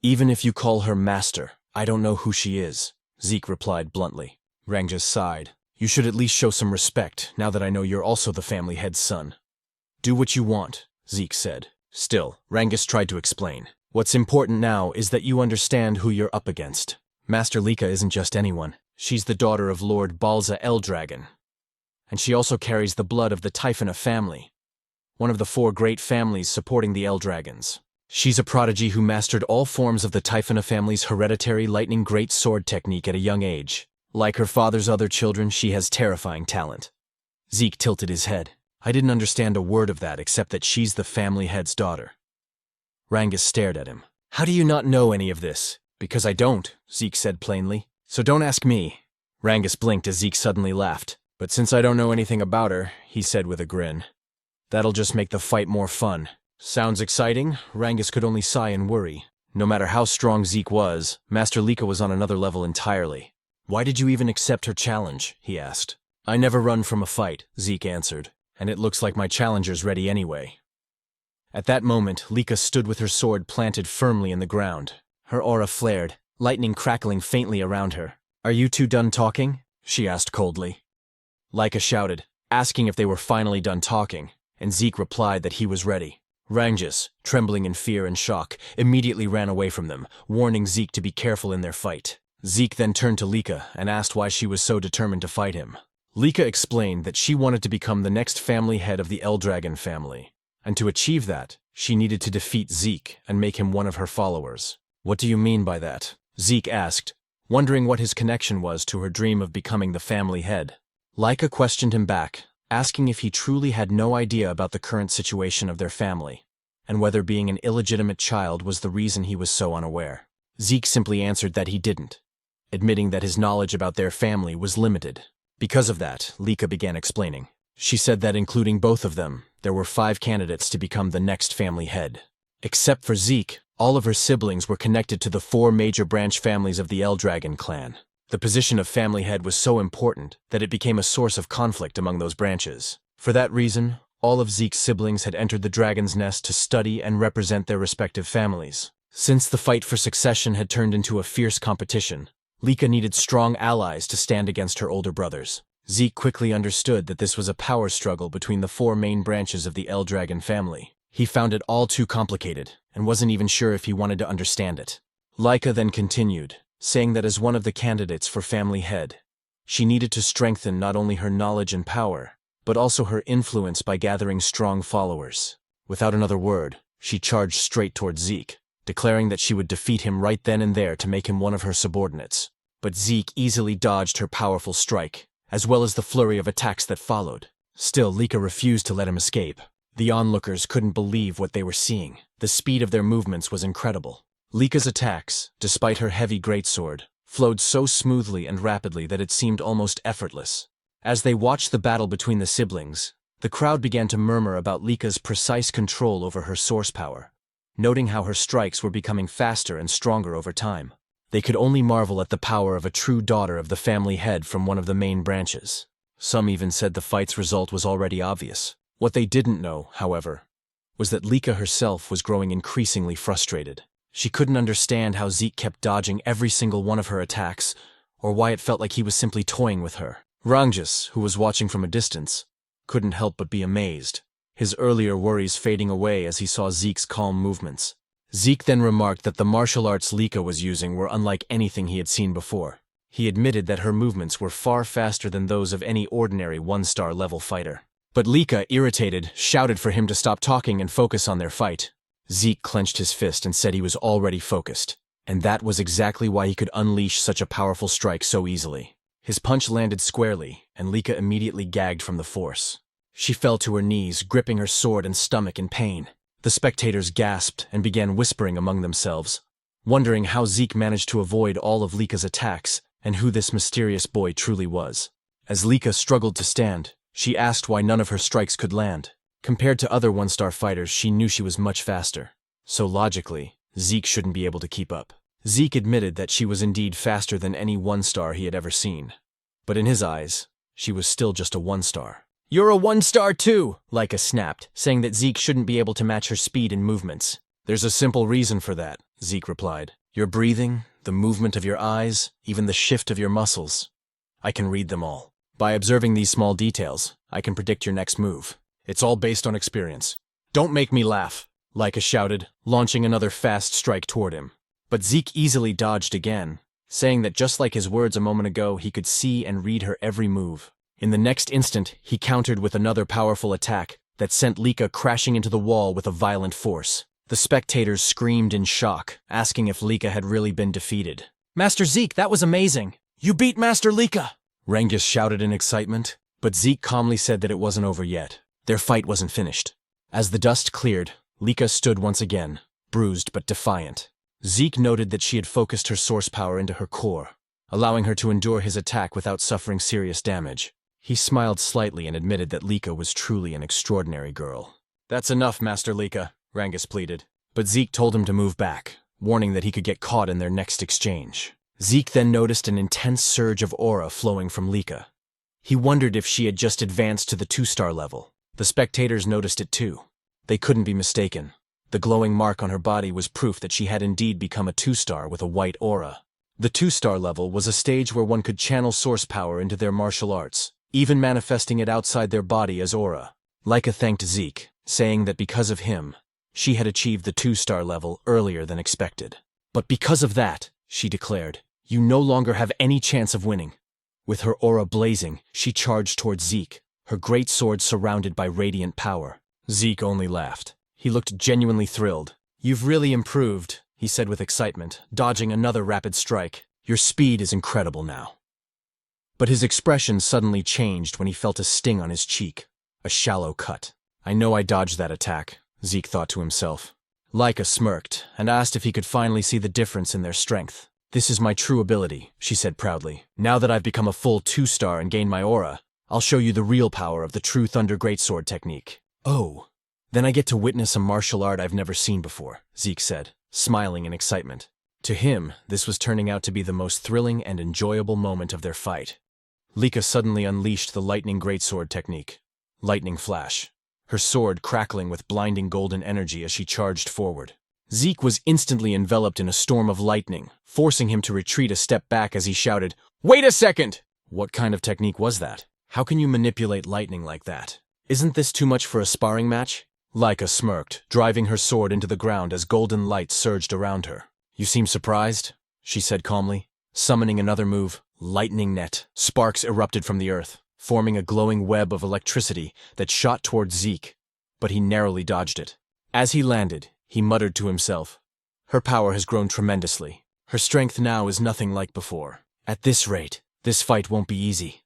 Even if you call her master, I don't know who she is, Zeke replied bluntly. Rangus sighed. You should at least show some respect, now that I know you're also the family head's son. Do what you want, Zeke said. Still, Rangus tried to explain. What's important now is that you understand who you're up against. Master Lika isn't just anyone. She's the daughter of Lord Balza Eldragon. And she also carries the blood of the Typhona family, one of the 4 great families supporting the Eldragons. She's a prodigy who mastered all forms of the Typhona family's hereditary lightning great sword technique at a young age. Like her father's other children, she has terrifying talent. Zeke tilted his head. I didn't understand a word of that except that she's the family head's daughter. Rangus stared at him. How do you not know any of this? Because I don't, Zeke said plainly. So don't ask me. Rangus blinked as Zeke suddenly laughed. But since I don't know anything about her, he said with a grin. That'll just make the fight more fun. Sounds exciting? Rangus could only sigh in worry. No matter how strong Zeke was, Master Lika was on another level entirely. Why did you even accept her challenge? He asked. I never run from a fight, Zeke answered. And it looks like my challenger's ready anyway. At that moment, Lika stood with her sword planted firmly in the ground. Her aura flared, lightning crackling faintly around her. Are you two done talking? She asked coldly. Lika shouted, asking if they were finally done talking, and Zeke replied that he was ready. Rangus, trembling in fear and shock, immediately ran away from them, warning Zeke to be careful in their fight. Zeke then turned to Lika and asked why she was so determined to fight him. Lika explained that she wanted to become the next family head of the Eldragon family, and to achieve that, she needed to defeat Zeke and make him one of her followers. What do you mean by that? Zeke asked, wondering what his connection was to her dream of becoming the family head. Lika questioned him back, asking if he truly had no idea about the current situation of their family, and whether being an illegitimate child was the reason he was so unaware. Zeke simply answered that he didn't, admitting that his knowledge about their family was limited. Because of that, Lika began explaining. She said that including both of them, there were 5 candidates to become the next family head. Except for Zeke, all of her siblings were connected to the 4 major branch families of the Eldragon clan. The position of family head was so important that it became a source of conflict among those branches. For that reason, all of Zeke's siblings had entered the Dragon's Nest to study and represent their respective families. Since the fight for succession had turned into a fierce competition, Lika needed strong allies to stand against her older brothers. Zeke quickly understood that this was a power struggle between the 4 main branches of the Eldragon family. He found it all too complicated, and wasn't even sure if he wanted to understand it. Lika then continued, saying that as one of the candidates for family head, she needed to strengthen not only her knowledge and power, but also her influence by gathering strong followers. Without another word, she charged straight towards Zeke, declaring that she would defeat him right then and there to make him one of her subordinates. But Zeke easily dodged her powerful strike, as well as the flurry of attacks that followed. Still, Lika refused to let him escape. The onlookers couldn't believe what they were seeing. The speed of their movements was incredible. Lika's attacks, despite her heavy greatsword, flowed so smoothly and rapidly that it seemed almost effortless. As they watched the battle between the siblings, The crowd began to murmur about Lika's precise control over her source power, noting how her strikes were becoming faster and stronger over time. They could only marvel at the power of a true daughter of the family head from one of the main branches. Some even said the fight's result was already obvious. What they didn't know, however, was that Lika herself was growing increasingly frustrated. She couldn't understand how Zeke kept dodging every single one of her attacks, or why it felt like he was simply toying with her. Rangjus, who was watching from a distance, couldn't help but be amazed, his earlier worries fading away as he saw Zeke's calm movements. Zeke then remarked that the martial arts Lika was using were unlike anything he had seen before. He admitted that her movements were far faster than those of any ordinary one-star level fighter. But Lika, irritated, shouted for him to stop talking and focus on their fight. Zeke clenched his fist and said he was already focused, and that was exactly why he could unleash such a powerful strike so easily. His punch landed squarely, and Lika immediately gagged from the force. She fell to her knees, gripping her sword and stomach in pain. The spectators gasped and began whispering among themselves, wondering how Zeke managed to avoid all of Lika's attacks and who this mysterious boy truly was. As Lika struggled to stand, she asked why none of her strikes could land. Compared to other one-star fighters, she knew she was much faster. So logically, Zeke shouldn't be able to keep up. Zeke admitted that she was indeed faster than any one-star he had ever seen. But in his eyes, she was still just a one-star. "You're a one-star too," Lika snapped, saying that Zeke shouldn't be able to match her speed and movements. "There's a simple reason for that," Zeke replied. "Your breathing, the movement of your eyes, even the shift of your muscles. I can read them all. By observing these small details, I can predict your next move. It's all based on experience." "Don't make me laugh," Lika shouted, launching another fast strike toward him. But Zeke easily dodged again, saying that just like his words a moment ago, he could see and read her every move. In the next instant, he countered with another powerful attack that sent Lika crashing into the wall with a violent force. The spectators screamed in shock, asking if Lika had really been defeated. "Master Zeke, that was amazing! You beat Master Lika!" Rangjus shouted in excitement, but Zeke calmly said that it wasn't over yet. Their fight wasn't finished. As the dust cleared, Lika stood once again, bruised but defiant. Zeke noted that she had focused her source power into her core, allowing her to endure his attack without suffering serious damage. He smiled slightly and admitted that Lika was truly an extraordinary girl. "That's enough, Master Lika," Rangjus pleaded. But Zeke told him to move back, warning that he could get caught in their next exchange. Zeke then noticed an intense surge of aura flowing from Lika. He wondered if she had just advanced to the 2-star level. The spectators noticed it too. They couldn't be mistaken. The glowing mark on her body was proof that she had indeed become a 2-star with a white aura. The 2-star level was a stage where one could channel source power into their martial arts, even manifesting it outside their body as aura. Lika thanked Zeke, saying that because of him, she had achieved the 2-star level earlier than expected. "But because of that," she declared, "you no longer have any chance of winning." With her aura blazing, she charged towards Zeke, her great sword surrounded by radiant power. Zeke only laughed. He looked genuinely thrilled. "You've really improved," he said with excitement, dodging another rapid strike. "Your speed is incredible now." But his expression suddenly changed when he felt a sting on his cheek, a shallow cut. "I know I dodged that attack," Zeke thought to himself. Lika smirked and asked if he could finally see the difference in their strength. "This is my true ability," she said proudly. "Now that I've become a full 2-star and gained my aura, I'll show you the real power of the true Thunder Greatsword technique." "Oh, then I get to witness a martial art I've never seen before," Zeke said, smiling in excitement. To him, this was turning out to be the most thrilling and enjoyable moment of their fight. Lika suddenly unleashed the Lightning Greatsword technique. Lightning flash, her sword crackling with blinding golden energy as she charged forward. Zeke was instantly enveloped in a storm of lightning, forcing him to retreat a step back as he shouted, "Wait a second!" What kind of technique was that? How can you manipulate lightning like that? Isn't this too much for a sparring match? Lika smirked, driving her sword into the ground as golden light surged around her. "You seem surprised," she said calmly. Summoning another move, Lightning Net, sparks erupted from the earth, forming a glowing web of electricity that shot towards Zeke, but he narrowly dodged it. As he landed, he muttered to himself, "Her power has grown tremendously. Her strength now is nothing like before. At this rate, this fight won't be easy."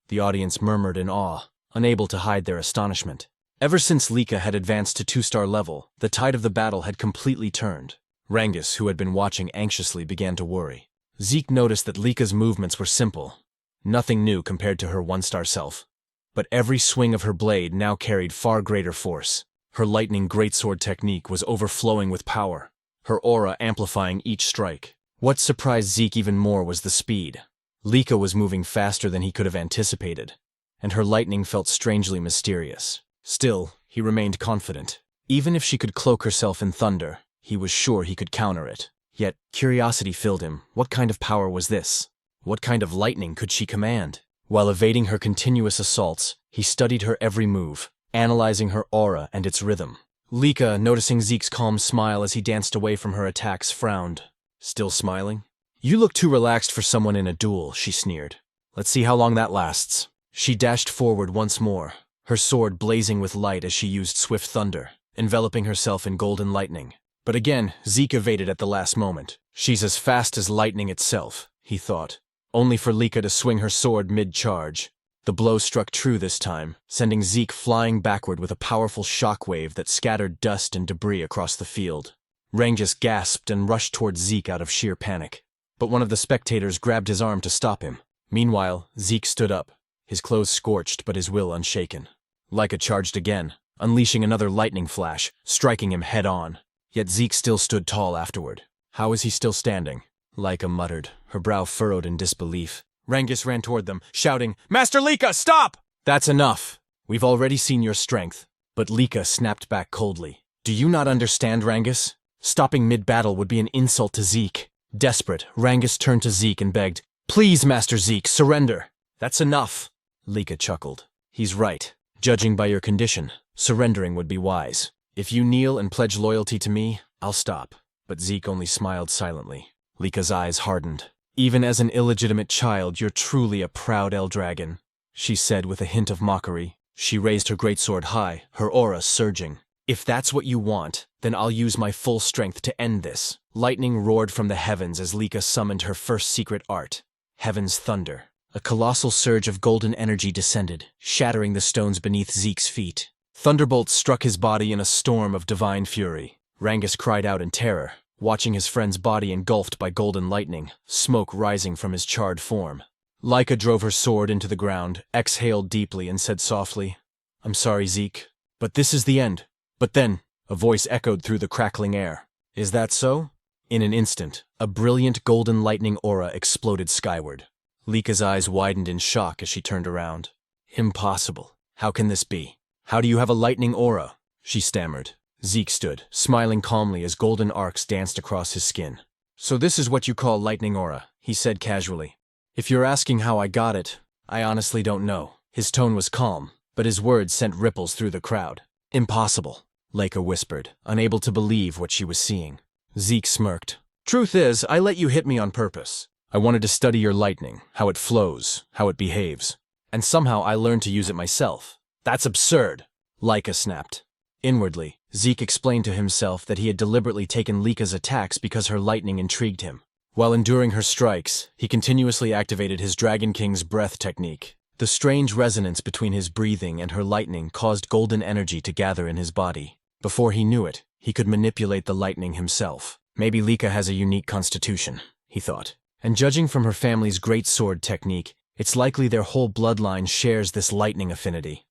The audience murmured in awe, unable to hide their astonishment. Ever since Lika had advanced to 2-star level, the tide of the battle had completely turned. Rangjus, who had been watching anxiously, began to worry. Zeke noticed that Lika's movements were simple, nothing new compared to her 1-star self. but every swing of her blade now carried far greater force. Her lightning greatsword technique was overflowing with power, her aura amplifying each strike. What surprised Zeke even more was the speed. Lika was moving faster than he could have anticipated, and her lightning felt strangely mysterious. Still, he remained confident. Even if she could cloak herself in thunder, he was sure he could counter it. Yet, curiosity filled him. What kind of power was this? What kind of lightning could she command? While evading her continuous assaults, he studied her every move, analyzing her aura and its rhythm. Lika, noticing Zeke's calm smile as he danced away from her attacks, frowned. Still smiling? "You look too relaxed for someone in a duel," she sneered. "Let's see how long that lasts." She dashed forward once more, her sword blazing with light as she used swift thunder, enveloping herself in golden lightning. But again, Zeke evaded at the last moment. She's as fast as lightning itself, he thought, only for Lika to swing her sword mid-charge. The blow struck true this time, sending Zeke flying backward with a powerful shockwave that scattered dust and debris across the field. Rangus gasped and rushed towards Zeke out of sheer panic, but one of the spectators grabbed his arm to stop him. Meanwhile, Zeke stood up, his clothes scorched but his will unshaken. Lika charged again, unleashing another lightning flash, striking him head-on. Yet Zeke still stood tall afterward. How is he still standing? Lika muttered, her brow furrowed in disbelief. Rangus ran toward them, shouting, "Master Lika, stop!" "That's enough. We've already seen your strength." But Lika snapped back coldly. "Do you not understand, Rangus? Stopping mid-battle would be an insult to Zeke." Desperate, Rangus turned to Zeke and begged, "Please, Master Zeke, surrender." "That's enough." Lika chuckled. "He's right. Judging by your condition, surrendering would be wise. If you kneel and pledge loyalty to me, I'll stop." But Zeke only smiled silently. Lika's eyes hardened. "Even as an illegitimate child, you're truly a proud Eldragon," she said with a hint of mockery. She raised her greatsword high, her aura surging. "If that's what you want, then I'll use my full strength to end this." Lightning roared from the heavens as Lika summoned her first secret art, Heaven's Thunder. A colossal surge of golden energy descended, shattering the stones beneath Zeke's feet. Thunderbolts struck his body in a storm of divine fury. Rangus cried out in terror, watching his friend's body engulfed by golden lightning, smoke rising from his charred form. Lika drove her sword into the ground, exhaled deeply, and said softly, "I'm sorry, Zeke, but this is the end." But then, a voice echoed through the crackling air. "Is that so?" In an instant, a brilliant golden lightning aura exploded skyward. Lika's eyes widened in shock as she turned around. "Impossible. How can this be? How do you have a lightning aura?" she stammered. Zeke stood, smiling calmly as golden arcs danced across his skin. "So this is what you call lightning aura," he said casually. "If you're asking how I got it, I honestly don't know." His tone was calm, but his words sent ripples through the crowd. "Impossible," Lika whispered, unable to believe what she was seeing. Zeke smirked. "Truth is, I let you hit me on purpose. I wanted to study your lightning, how it flows, how it behaves. And somehow I learned to use it myself." "That's absurd," Lika snapped. Inwardly, Zeke explained to himself that he had deliberately taken Lika's attacks because her lightning intrigued him. While enduring her strikes, he continuously activated his Dragon King's breath technique. The strange resonance between his breathing and her lightning caused golden energy to gather in his body. Before he knew it, he could manipulate the lightning himself. Maybe Lika has a unique constitution, he thought. And judging from her family's great sword technique, it's likely their whole bloodline shares this lightning affinity.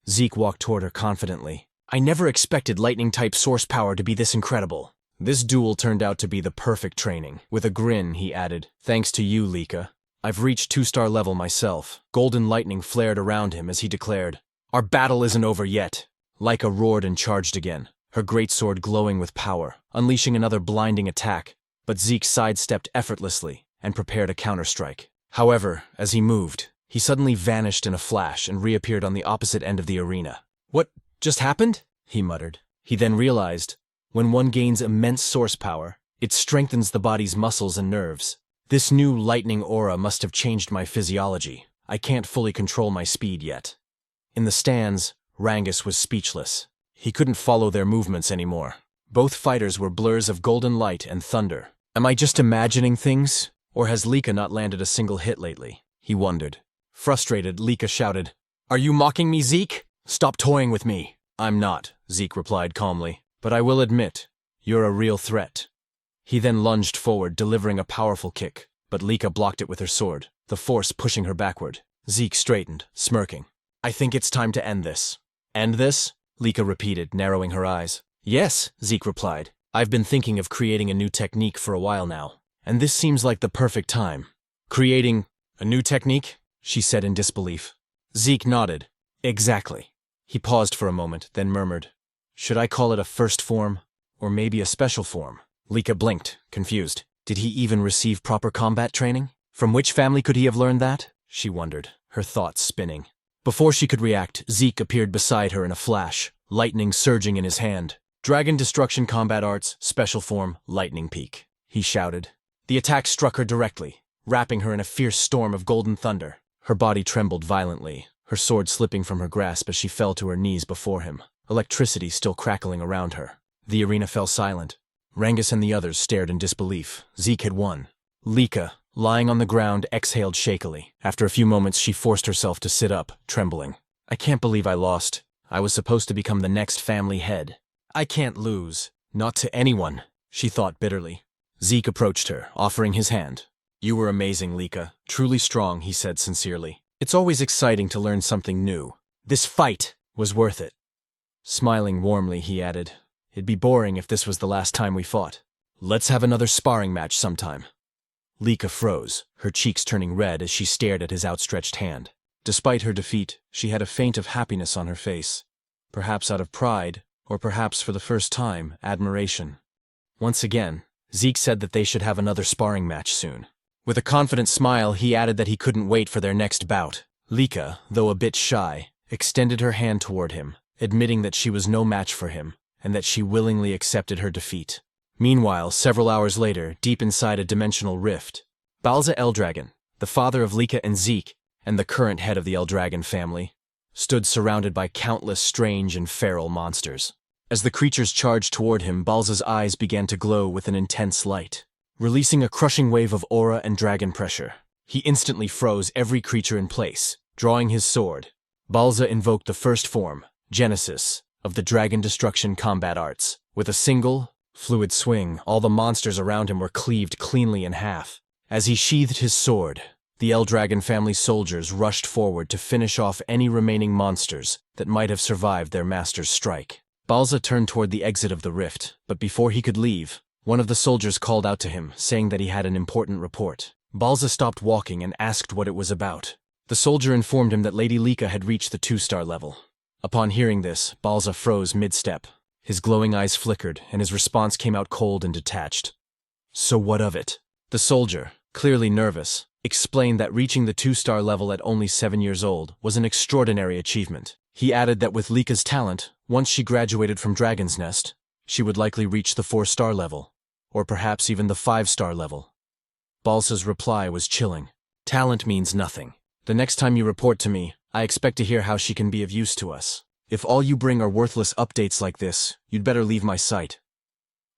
Zeke walked toward her confidently. "I never expected lightning-type source power to be this incredible." This duel turned out to be the perfect training. With a grin, he added, "Thanks to you, Lika. I've reached 2-star level myself." Golden lightning flared around him as he declared, "Our battle isn't over yet." Lika roared and charged again, her greatsword glowing with power, unleashing another blinding attack. But Zeke sidestepped effortlessly and prepared a counterstrike. However, as he moved, he suddenly vanished in a flash and reappeared on the opposite end of the arena. "What just happened?" he muttered. He then realized, when one gains immense source power, it strengthens the body's muscles and nerves. This new lightning aura must have changed my physiology. I can't fully control my speed yet. In the stands, Rangus was speechless. He couldn't follow their movements anymore. Both fighters were blurs of golden light and thunder. Am I just imagining things? Or has Lika not landed a single hit lately? He wondered. Frustrated, Lika shouted, "Are you mocking me, Zeke? Stop toying with me." "I'm not," Zeke replied calmly. "But I will admit, you're a real threat." He then lunged forward, delivering a powerful kick, but Lika blocked it with her sword, the force pushing her backward. Zeke straightened, smirking. I think it's time to end this. End this? Lika repeated, narrowing her eyes. Yes, Zeke replied. I've been thinking of creating a new technique for a while now, and this seems like the perfect time. Creating a new technique? She said in disbelief. Zeke nodded. Exactly. He paused for a moment, then murmured, should I call it a first form, or maybe a special form? Lika blinked, confused. Did he even receive proper combat training? From which family could he have learned that? She wondered, her thoughts spinning. Before she could react, Zeke appeared beside her in a flash, lightning surging in his hand. Dragon Destruction Combat Arts, Special Form, Lightning Peak, he shouted. The attack struck her directly, wrapping her in a fierce storm of golden thunder. Her body trembled violently, her sword slipping from her grasp as she fell to her knees before him, electricity still crackling around her. The arena fell silent. Rangus and the others stared in disbelief. Zeke had won. Lika, lying on the ground, exhaled shakily. After a few moments, she forced herself to sit up, trembling. I can't believe I lost. I was supposed to become the next family head. I can't lose. Not to anyone, she thought bitterly. Zeke approached her, offering his hand. You were amazing, Lika. Truly strong, he said sincerely. It's always exciting to learn something new. This fight was worth it. Smiling warmly, he added, it'd be boring if this was the last time we fought. Let's have another sparring match sometime. Lika froze, her cheeks turning red as she stared at his outstretched hand. Despite her defeat, she had a feint of happiness on her face. Perhaps out of pride, or perhaps for the first time, admiration. Once again, Zeke said that they should have another sparring match soon. With a confident smile, he added that he couldn't wait for their next bout. Lika, though a bit shy, extended her hand toward him, admitting that she was no match for him, and that she willingly accepted her defeat. Meanwhile, several hours later, deep inside a dimensional rift, Balza Eldragon, the father of Lika and Zeke, and the current head of the Eldragon family, stood surrounded by countless strange and feral monsters. As the creatures charged toward him, Balza's eyes began to glow with an intense light. Releasing a crushing wave of aura and dragon pressure, he instantly froze every creature in place. Drawing his sword, Balza invoked the first form, Genesis, of the Dragon Destruction Combat Arts. With a single, fluid swing, all the monsters around him were cleaved cleanly in half. As he sheathed his sword, the Eldragon family soldiers rushed forward to finish off any remaining monsters that might have survived their master's strike. Balza turned toward the exit of the rift, but before he could leave, one of the soldiers called out to him, saying that he had an important report. Balza stopped walking and asked what it was about. The soldier informed him that Lady Lika had reached the 2-star level. Upon hearing this, Balza froze mid-step. His glowing eyes flickered, and his response came out cold and detached. So what of it? The soldier, clearly nervous, explained that reaching the 2-star level at only 7 years old was an extraordinary achievement. He added that with Lika's talent, once she graduated from Dragon's Nest, she would likely reach the 4-star level, or perhaps even the 5-star level. Balza's reply was chilling. Talent means nothing. The next time you report to me, I expect to hear how she can be of use to us. If all you bring are worthless updates like this, you'd better leave my sight.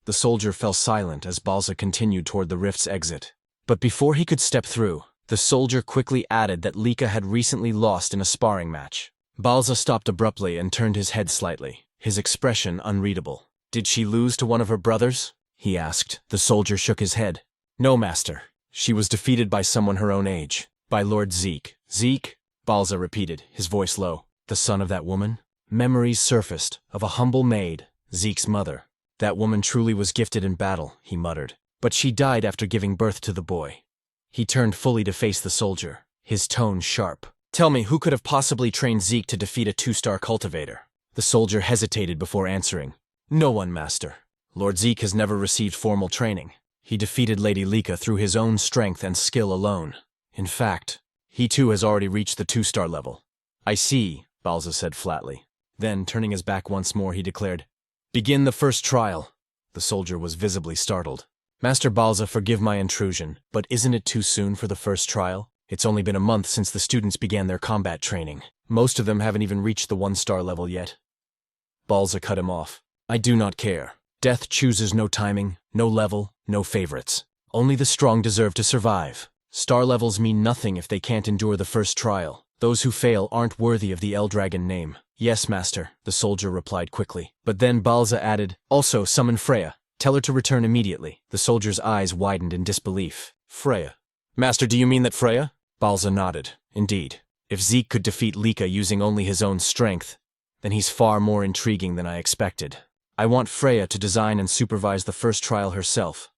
The soldier fell silent as Balza continued toward the rift's exit. But before he could step through, the soldier quickly added that Lika had recently lost in a sparring match. Balza stopped abruptly and turned his head slightly, his expression unreadable. Did she lose to one of her brothers? He asked. The soldier shook his head. No, master. She was defeated by someone her own age. By Lord Zeke. Zeke? Balza repeated, his voice low. The son of that woman? Memories surfaced, of a humble maid, Zeke's mother. That woman truly was gifted in battle, he muttered. But she died after giving birth to the boy. He turned fully to face the soldier, his tone sharp. Tell me, who could have possibly trained Zeke to defeat a 2-star cultivator? The soldier hesitated before answering. No one, master. Lord Zeke has never received formal training. He defeated Lady Lika through his own strength and skill alone. In fact, he too has already reached the 2-star level. I see, Balza said flatly. Then, turning his back once more, he declared, Begin the first trial. The soldier was visibly startled. Master Balza, forgive my intrusion, but isn't it too soon for the first trial? It's only been a month since the students began their combat training. Most of them haven't even reached the 1-star level yet. Balza cut him off. I do not care. Death chooses no timing, no level, no favorites. Only the strong deserve to survive. Star levels mean nothing if they can't endure the first trial. Those who fail aren't worthy of the Eldragon name. Yes, master, the soldier replied quickly. But then Balza added, Also, summon Freya. Tell her to return immediately. The soldier's eyes widened in disbelief. Freya. Master, do you mean that Freya? Balza nodded. Indeed. If Zeke could defeat Lika using only his own strength, then he's far more intriguing than I expected. I want Freya to design and supervise the first trial herself,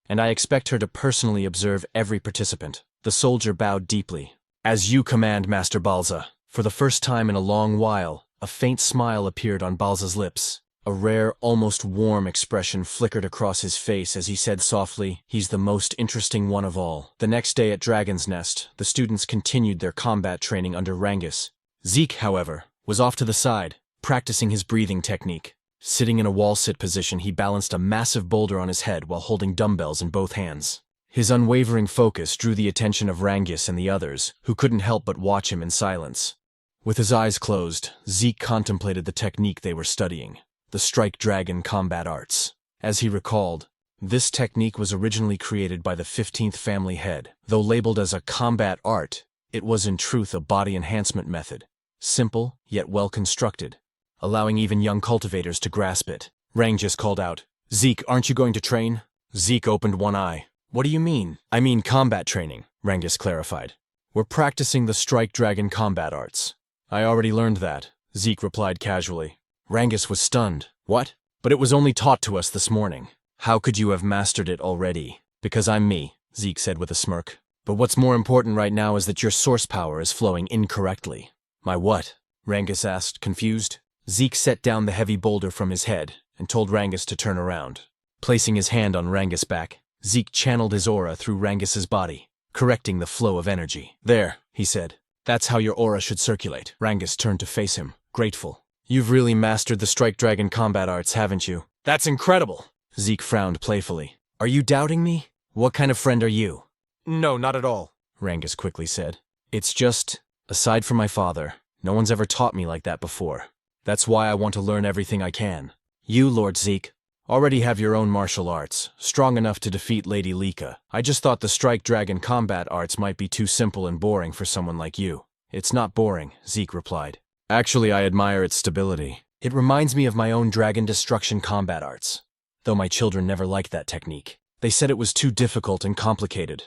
and I expect her to personally observe every participant. The soldier bowed deeply. As you command, Master Balza. For the first time in a long while, a faint smile appeared on Balza's lips. A rare, almost warm expression flickered across his face as he said softly, "He's the most interesting one of all." The next day at Dragon's Nest, the students continued their combat training under Rangus. Zeke, however, was off to the side, practicing his breathing technique. Sitting in a wall-sit position, he balanced a massive boulder on his head while holding dumbbells in both hands. His unwavering focus drew the attention of Rangus and the others, who couldn't help but watch him in silence. With his eyes closed, Zeke contemplated the technique they were studying, the Strike Dragon combat arts. As he recalled, this technique was originally created by the 15th family head. Though labeled as a combat art, it was in truth a body enhancement method, simple yet well constructed, allowing even young cultivators to grasp it. Rangus called out, "Zeke, aren't you going to train?" Zeke opened one eye. "What do you mean?" "I mean combat training," Rangus clarified. "We're practicing the Strike Dragon combat arts." "I already learned that," Zeke replied casually. Rangus was stunned. "What? But it was only taught to us this morning. How could you have mastered it already?" "Because I'm me," Zeke said with a smirk. "But what's more important right now is that your source power is flowing incorrectly." "My what?" Rangus asked, confused. Zeke set down the heavy boulder from his head and told Rangus to turn around. Placing his hand on Rangus' back, Zeke channeled his aura through Rangus's body, correcting the flow of energy. "There," he said. "That's how your aura should circulate." Rangus turned to face him, grateful. "You've really mastered the Strike Dragon combat arts, haven't you?" "That's incredible!" Zeke frowned playfully. "Are you doubting me? What kind of friend are you?" "No, not at all," Rangus quickly said. "It's just, aside from my father, no one's ever taught me like that before. That's why I want to learn everything I can. You, Lord Zeke, already have your own martial arts, strong enough to defeat Lady Lika. I just thought the Strike Dragon combat arts might be too simple and boring for someone like you." "It's not boring," Zeke replied. "Actually, I admire its stability. It reminds me of my own dragon destruction combat arts, though my children never liked that technique. They said it was too difficult and complicated."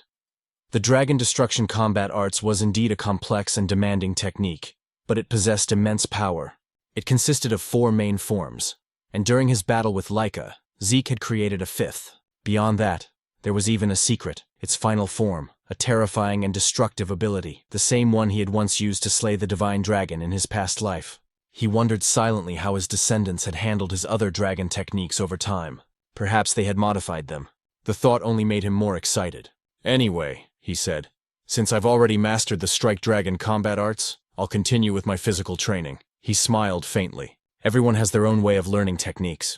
The dragon destruction combat arts was indeed a complex and demanding technique, but it possessed immense power. It consisted of 4 main forms, and during his battle with Lika, Zeke had created a 5th. Beyond that, there was even a secret, its final form, a terrifying and destructive ability, the same one he had once used to slay the divine dragon in his past life. He wondered silently how his descendants had handled his other dragon techniques over time. Perhaps they had modified them. The thought only made him more excited. "Anyway," he said, "since I've already mastered the Strike Dragon combat arts, I'll continue with my physical training." He smiled faintly. Everyone has their own way of learning techniques.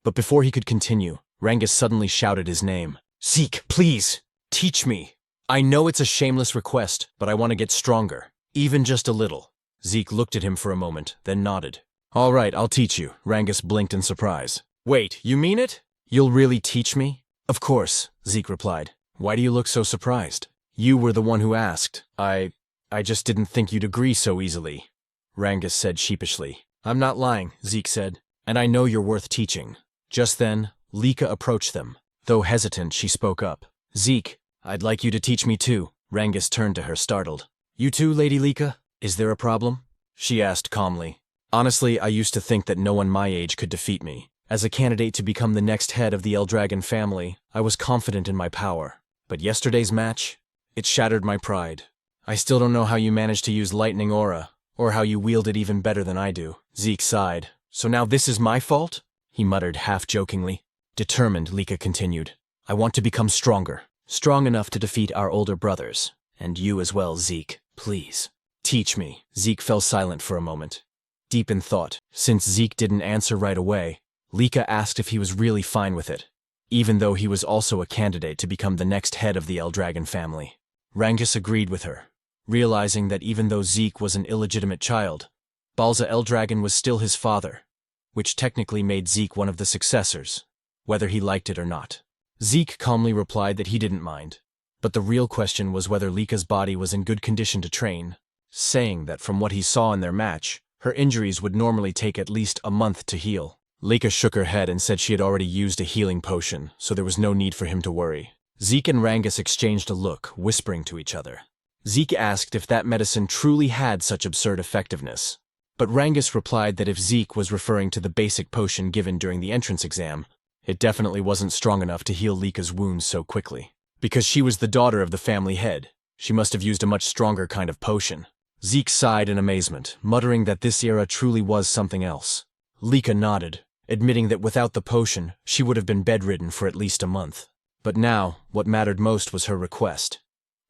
But before he could continue, Rangus suddenly shouted his name. "Zeke, please, teach me. I know it's a shameless request, but I want to get stronger, even just a little." Zeke looked at him for a moment, then nodded. "All right, I'll teach you." Rangus blinked in surprise. "Wait, you mean it? You'll really teach me?" "Of course," Zeke replied. "Why do you look so surprised? You were the one who asked. I just didn't think you'd agree so easily," Rangus said sheepishly. "I'm not lying," Zeke said, "and I know you're worth teaching." Just then, Lika approached them. Though hesitant, she spoke up. "Zeke, I'd like you to teach me too." Rangus turned to her, startled. "You too, Lady Lika? Is there a problem?" she asked calmly. "Honestly, I used to think that no one my age could defeat me. As a candidate to become the next head of the Eldragon family, I was confident in my power. But yesterday's match, it shattered my pride. I still don't know how you managed to use Lightning Aura, or how you wield it even better than I do." Zeke sighed. "So now this is my fault?" he muttered half-jokingly. Determined, Lika continued. "I want to become stronger. Strong enough to defeat our older brothers. And you as well, Zeke. Please. Teach me." Zeke fell silent for a moment, deep in thought. Since Zeke didn't answer right away, Lika asked if he was really fine with it, even though he was also a candidate to become the next head of the Eldragon family. Rangus agreed with her, realizing that even though Zeke was an illegitimate child, Balza Eldragon was still his father, which technically made Zeke one of the successors, whether he liked it or not. Zeke calmly replied that he didn't mind, but the real question was whether Lika's body was in good condition to train, saying that from what he saw in their match, her injuries would normally take at least a month to heal. Lika shook her head and said she had already used a healing potion, so there was no need for him to worry. Zeke and Rangus exchanged a look, whispering to each other. Zeke asked if that medicine truly had such absurd effectiveness. But Rangus replied that if Zeke was referring to the basic potion given during the entrance exam, it definitely wasn't strong enough to heal Lika's wounds so quickly. Because she was the daughter of the family head, she must have used a much stronger kind of potion. Zeke sighed in amazement, muttering that this era truly was something else. Lika nodded, admitting that without the potion, she would have been bedridden for at least a month. But now, what mattered most was her request.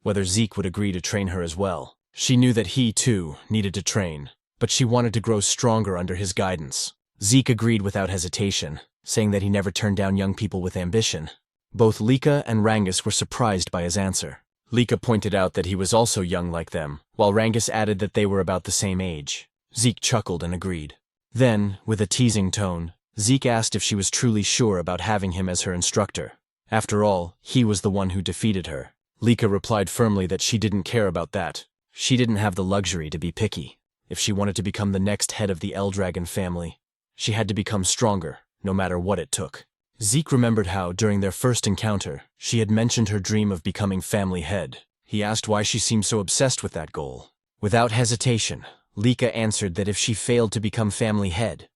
Whether Zeke would agree to train her as well. She knew that he, too, needed to train, but she wanted to grow stronger under his guidance. Zeke agreed without hesitation, saying that he never turned down young people with ambition. Both Lika and Rangus were surprised by his answer. Lika pointed out that he was also young like them, while Rangus added that they were about the same age. Zeke chuckled and agreed. Then, with a teasing tone, Zeke asked if she was truly sure about having him as her instructor. After all, he was the one who defeated her. Lika replied firmly that she didn't care about that. She didn't have the luxury to be picky. If she wanted to become the next head of the Eldragon family, she had to become stronger, no matter what it took. Zeke remembered how, during their first encounter, she had mentioned her dream of becoming family head. He asked why she seemed so obsessed with that goal. Without hesitation, Lika answered that if she failed to become family head,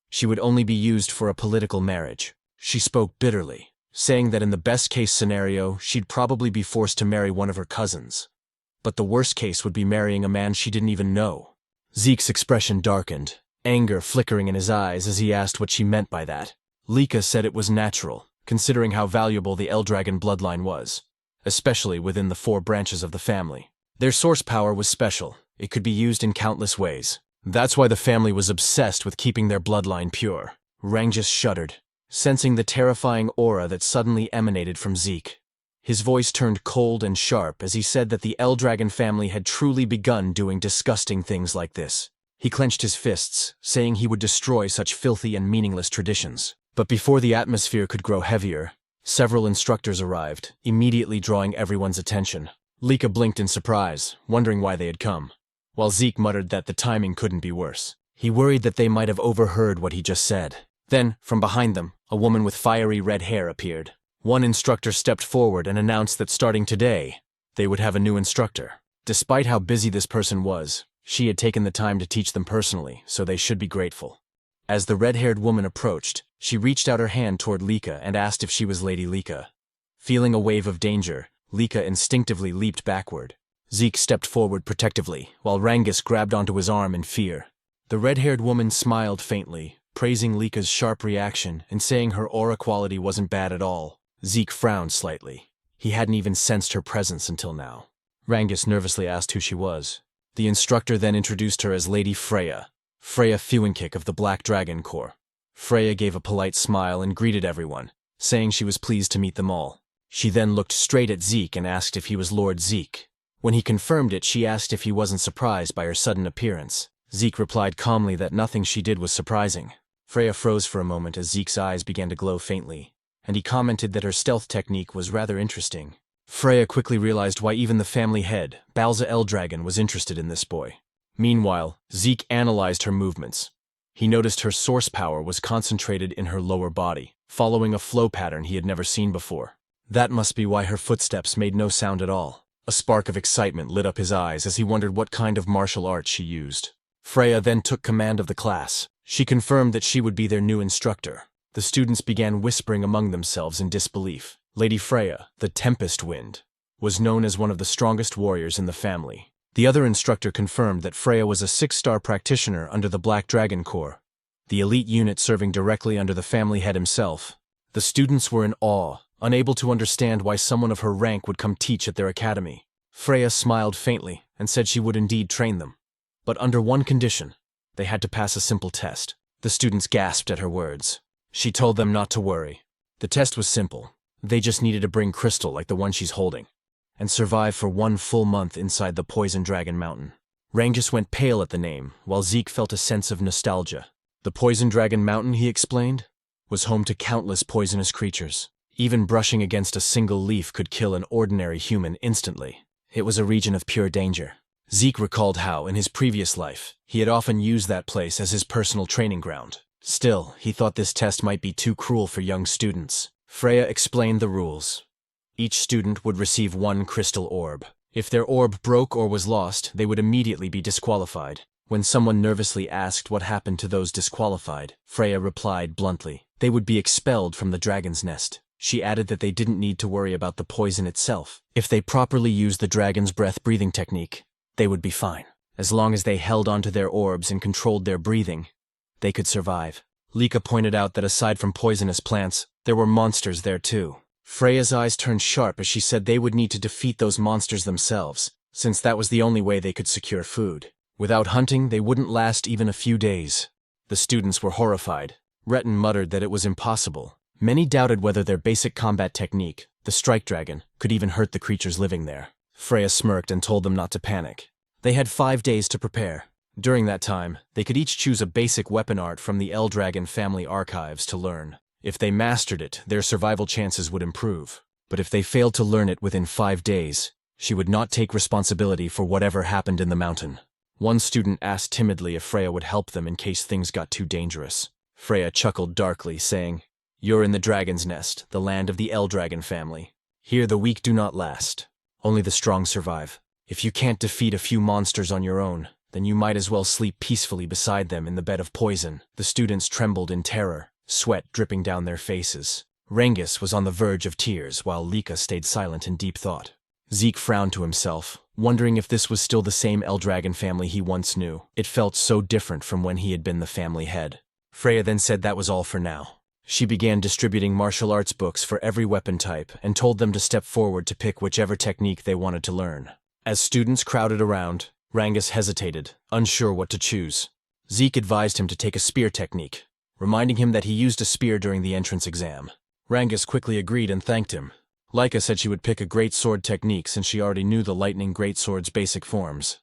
she would only be used for a political marriage. She spoke bitterly, saying that in the best-case scenario, she'd probably be forced to marry one of her cousins. But the worst case would be marrying a man she didn't even know. Zeke's expression darkened, anger flickering in his eyes as he asked what she meant by that. Lika said it was natural, considering how valuable the Eldragon bloodline was, especially within the 4 branches of the family. Their source power was special. It could be used in countless ways. That's why the family was obsessed with keeping their bloodline pure. Rangus shuddered, sensing the terrifying aura that suddenly emanated from Zeke. His voice turned cold and sharp as he said that the Eldragon family had truly begun doing disgusting things like this. He clenched his fists, saying he would destroy such filthy and meaningless traditions. But before the atmosphere could grow heavier, several instructors arrived, immediately drawing everyone's attention. Lika blinked in surprise, wondering why they had come, while Zeke muttered that the timing couldn't be worse. He worried that they might have overheard what he just said. Then, from behind them, a woman with fiery red hair appeared. One instructor stepped forward and announced that starting today, they would have a new instructor. Despite how busy this person was, she had taken the time to teach them personally, so they should be grateful. As the red-haired woman approached, she reached out her hand toward Lika and asked if she was Lady Lika. Feeling a wave of danger, Lika instinctively leaped backward. Zeke stepped forward protectively, while Rangus grabbed onto his arm in fear. The red-haired woman smiled faintly, praising Lika's sharp reaction and saying her aura quality wasn't bad at all. Zeke frowned slightly. He hadn't even sensed her presence until now. Rangus nervously asked who she was. The instructor then introduced her as Lady Freya. Freya Fewinkick of the Black Dragon Corps. Freya gave a polite smile and greeted everyone, saying she was pleased to meet them all. She then looked straight at Zeke and asked if he was Lord Zeke. When he confirmed it, she asked if he wasn't surprised by her sudden appearance. Zeke replied calmly that nothing she did was surprising. Freya froze for a moment as Zeke's eyes began to glow faintly, and he commented that her stealth technique was rather interesting. Freya quickly realized why even the family head, Balza Eldragon, was interested in this boy. Meanwhile, Zeke analyzed her movements. He noticed her source power was concentrated in her lower body, following a flow pattern he had never seen before. That must be why her footsteps made no sound at all. A spark of excitement lit up his eyes as he wondered what kind of martial arts she used. Freya then took command of the class. She confirmed that she would be their new instructor. The students began whispering among themselves in disbelief. Lady Freya, the Tempest Wind, was known as one of the strongest warriors in the family. The other instructor confirmed that Freya was a 6-star practitioner under the Black Dragon Corps, the elite unit serving directly under the family head himself. The students were in awe, unable to understand why someone of her rank would come teach at their academy. Freya smiled faintly and said she would indeed train them, but under one condition. They had to pass a simple test. The students gasped at her words. She told them not to worry. The test was simple. They just needed to bring crystal like the one she's holding, and survive for 1 full month inside the Poison Dragon Mountain. Rangus went pale at the name, while Zeke felt a sense of nostalgia. The Poison Dragon Mountain, he explained, was home to countless poisonous creatures. Even brushing against a single leaf could kill an ordinary human instantly. It was a region of pure danger. Zeke recalled how, in his previous life, he had often used that place as his personal training ground. Still, he thought this test might be too cruel for young students. Freya explained the rules. Each student would receive 1 crystal orb. If their orb broke or was lost, they would immediately be disqualified. When someone nervously asked what happened to those disqualified, Freya replied bluntly, they would be expelled from the dragon's nest. She added that they didn't need to worry about the poison itself. If they properly used the dragon's breath breathing technique, they would be fine. As long as they held onto their orbs and controlled their breathing, they could survive. Lika pointed out that aside from poisonous plants, there were monsters there too. Freya's eyes turned sharp as she said they would need to defeat those monsters themselves, since that was the only way they could secure food. Without hunting, they wouldn't last even a few days. The students were horrified. Retin muttered that it was impossible. Many doubted whether their basic combat technique, the strike dragon, could even hurt the creatures living there. Freya smirked and told them not to panic. They had 5 days to prepare. During that time, they could each choose a basic weapon art from the Eldragon family archives to learn. If they mastered it, their survival chances would improve. But if they failed to learn it within 5 days, she would not take responsibility for whatever happened in the mountain. One student asked timidly if Freya would help them in case things got too dangerous. Freya chuckled darkly, saying, "You're in the dragon's nest, the land of the Eldragon family. Here the weak do not last. Only the strong survive. If you can't defeat a few monsters on your own, then you might as well sleep peacefully beside them in the bed of poison." The students trembled in terror, sweat dripping down their faces. Rengis was on the verge of tears, while Lika stayed silent in deep thought. Zeke frowned to himself, wondering if this was still the same Eldragon family he once knew. It felt so different from when he had been the family head. Freya then said that was all for now. She began distributing martial arts books for every weapon type and told them to step forward to pick whichever technique they wanted to learn. As students crowded around, Rangus hesitated, unsure what to choose. Zeke advised him to take a spear technique, reminding him that he used a spear during the entrance exam. Rangus quickly agreed and thanked him. Lika said she would pick a great sword technique since she already knew the lightning greatsword's basic forms.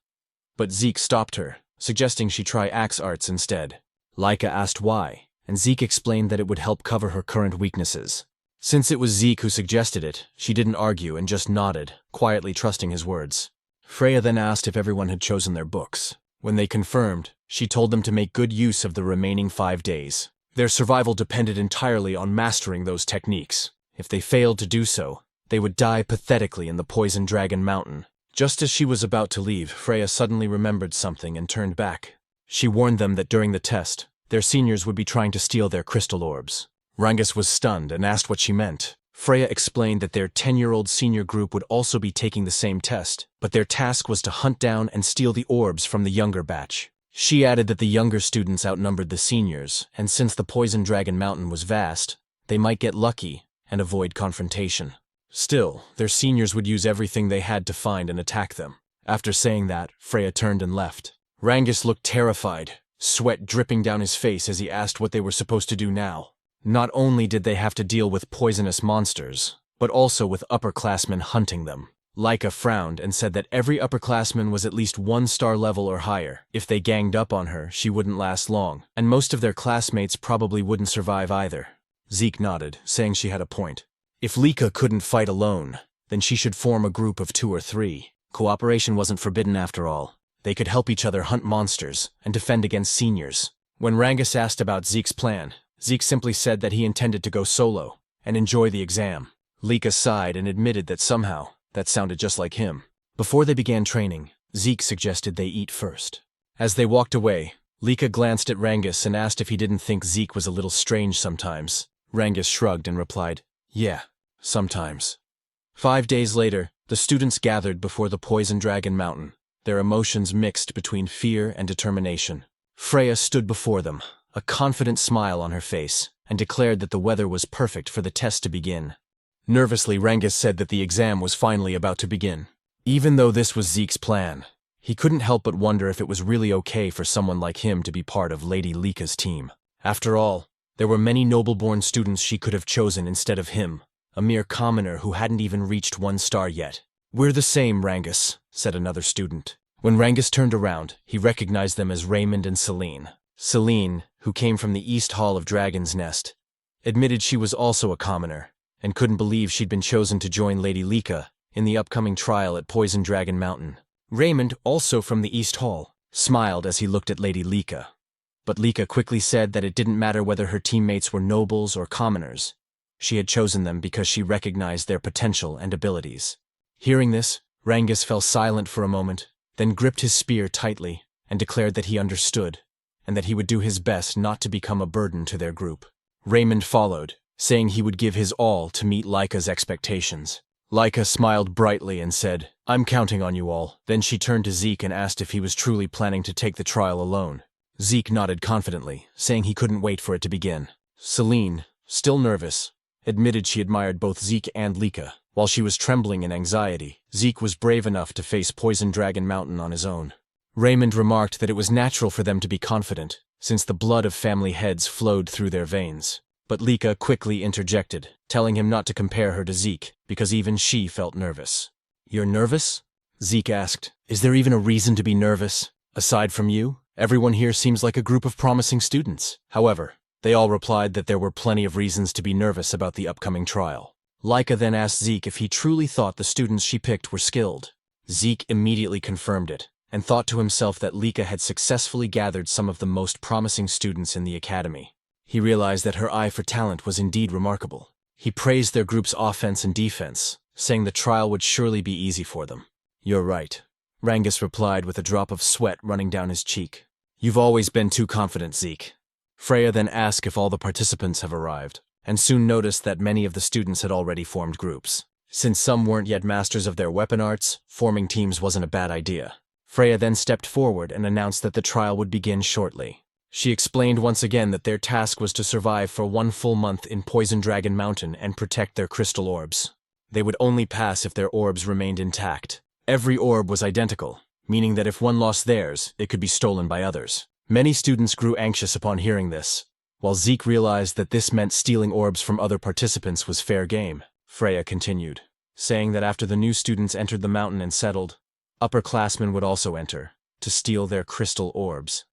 But Zeke stopped her, suggesting she try axe arts instead. Lika asked why, and Zeke explained that it would help cover her current weaknesses. Since it was Zeke who suggested it, she didn't argue and just nodded, quietly trusting his words. Freya then asked if everyone had chosen their books. When they confirmed, she told them to make good use of the remaining 5 days. Their survival depended entirely on mastering those techniques. If they failed to do so, they would die pathetically in the Poison Dragon Mountain. Just as she was about to leave, Freya suddenly remembered something and turned back. She warned them that during the test, their seniors would be trying to steal their crystal orbs. Rangus was stunned and asked what she meant. Freya explained that their 10-year-old senior group would also be taking the same test, but their task was to hunt down and steal the orbs from the younger batch. She added that the younger students outnumbered the seniors, and since the Poison Dragon Mountain was vast, they might get lucky and avoid confrontation. Still, their seniors would use everything they had to find and attack them. After saying that, Freya turned and left. Rangus looked terrified, sweat dripping down his face as he asked what they were supposed to do now. Not only did they have to deal with poisonous monsters, but also with upperclassmen hunting them. Lika frowned and said that every upperclassman was at least 1-star level or higher. If they ganged up on her, she wouldn't last long, and most of their classmates probably wouldn't survive either. Zeke nodded, saying she had a point. If Lika couldn't fight alone, then she should form a group of 2 or 3. Cooperation wasn't forbidden after all. They could help each other hunt monsters and defend against seniors. When Rangus asked about Zeke's plan, Zeke simply said that he intended to go solo and enjoy the exam. Lika sighed and admitted that somehow that sounded just like him. Before they began training, Zeke suggested they eat first. As they walked away, Lika glanced at Rangus and asked if he didn't think Zeke was a little strange sometimes. Rangus shrugged and replied, "Yeah, sometimes." 5 days later, the students gathered before the Poison Dragon Mountain, their emotions mixed between fear and determination. Freya stood before them, a confident smile on her face, and declared that the weather was perfect for the test to begin. Nervously, Rangus said that the exam was finally about to begin. Even though this was Zeke's plan, he couldn't help but wonder if it was really okay for someone like him to be part of Lady Lika's team. After all, there were many noble-born students she could have chosen instead of him, a mere commoner who hadn't even reached 1 star yet. "We're the same, Rangus," said another student. When Rangus turned around, he recognized them as Raymond and Celine. Celine, who came from the East Hall of Dragon's Nest, admitted she was also a commoner, and couldn't believe she'd been chosen to join Lady Lika in the upcoming trial at Poison Dragon Mountain. Raymond, also from the East Hall, smiled as he looked at Lady Lika. But Lika quickly said that it didn't matter whether her teammates were nobles or commoners. She had chosen them because she recognized their potential and abilities. Hearing this, Rangus fell silent for a moment, then gripped his spear tightly and declared that he understood, and that he would do his best not to become a burden to their group. Raymond followed, saying he would give his all to meet Laika's expectations. Laika smiled brightly and said, "I'm counting on you all." Then she turned to Zeke and asked if he was truly planning to take the trial alone. Zeke nodded confidently, saying he couldn't wait for it to begin. Celine, still nervous, admitted she admired both Zeke and Laika. While she was trembling in anxiety, Zeke was brave enough to face Poison Dragon Mountain on his own. Raymond remarked that it was natural for them to be confident, since the blood of family heads flowed through their veins. But Laika quickly interjected, telling him not to compare her to Zeke, because even she felt nervous. "You're nervous?" Zeke asked. "Is there even a reason to be nervous? Aside from you, everyone here seems like a group of promising students." However, they all replied that there were plenty of reasons to be nervous about the upcoming trial. Laika then asked Zeke if he truly thought the students she picked were skilled. Zeke immediately confirmed it, and thought to himself that Laika had successfully gathered some of the most promising students in the academy. He realized that her eye for talent was indeed remarkable. He praised their group's offense and defense, saying the trial would surely be easy for them. "You're right," Rangus replied with a drop of sweat running down his cheek. "You've always been too confident, Zeke." Freya then asked if all the participants have arrived, and soon noticed that many of the students had already formed groups. Since some weren't yet masters of their weapon arts, forming teams wasn't a bad idea. Freya then stepped forward and announced that the trial would begin shortly. She explained once again that their task was to survive for 1 full month in Poison Dragon Mountain and protect their crystal orbs. They would only pass if their orbs remained intact. Every orb was identical, meaning that if one lost theirs, it could be stolen by others. Many students grew anxious upon hearing this, while Zeke realized that this meant stealing orbs from other participants was fair game. Freya continued, saying that after the new students entered the mountain and settled, upperclassmen would also enter, to steal their crystal orbs.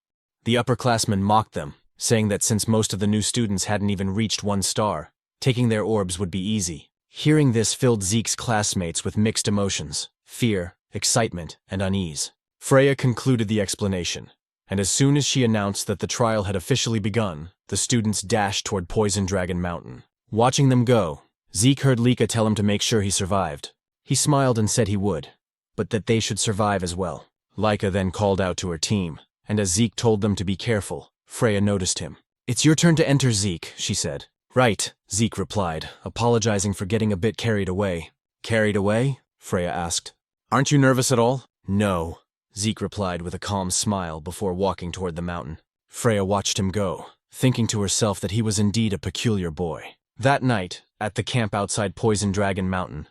The upperclassmen mocked them, saying that since most of the new students hadn't even reached 1 star, taking their orbs would be easy. Hearing this filled Zeke's classmates with mixed emotions: fear, excitement, and unease. Freya concluded the explanation, and as soon as she announced that the trial had officially begun, the students dashed toward Poison Dragon Mountain. Watching them go, Zeke heard Laika tell him to make sure he survived. He smiled and said he would, but that they should survive as well. Laika then called out to her team, and as Zeke told them to be careful, Freya noticed him. "It's your turn to enter, Zeke," she said. "Right," Zeke replied, apologizing for getting a bit carried away. "Carried away?" Freya asked. "Aren't you nervous at all?" "No," Zeke replied with a calm smile before walking toward the mountain. Freya watched him go, thinking to herself that he was indeed a peculiar boy. That night, at the camp outside Poison Dragon Mountain,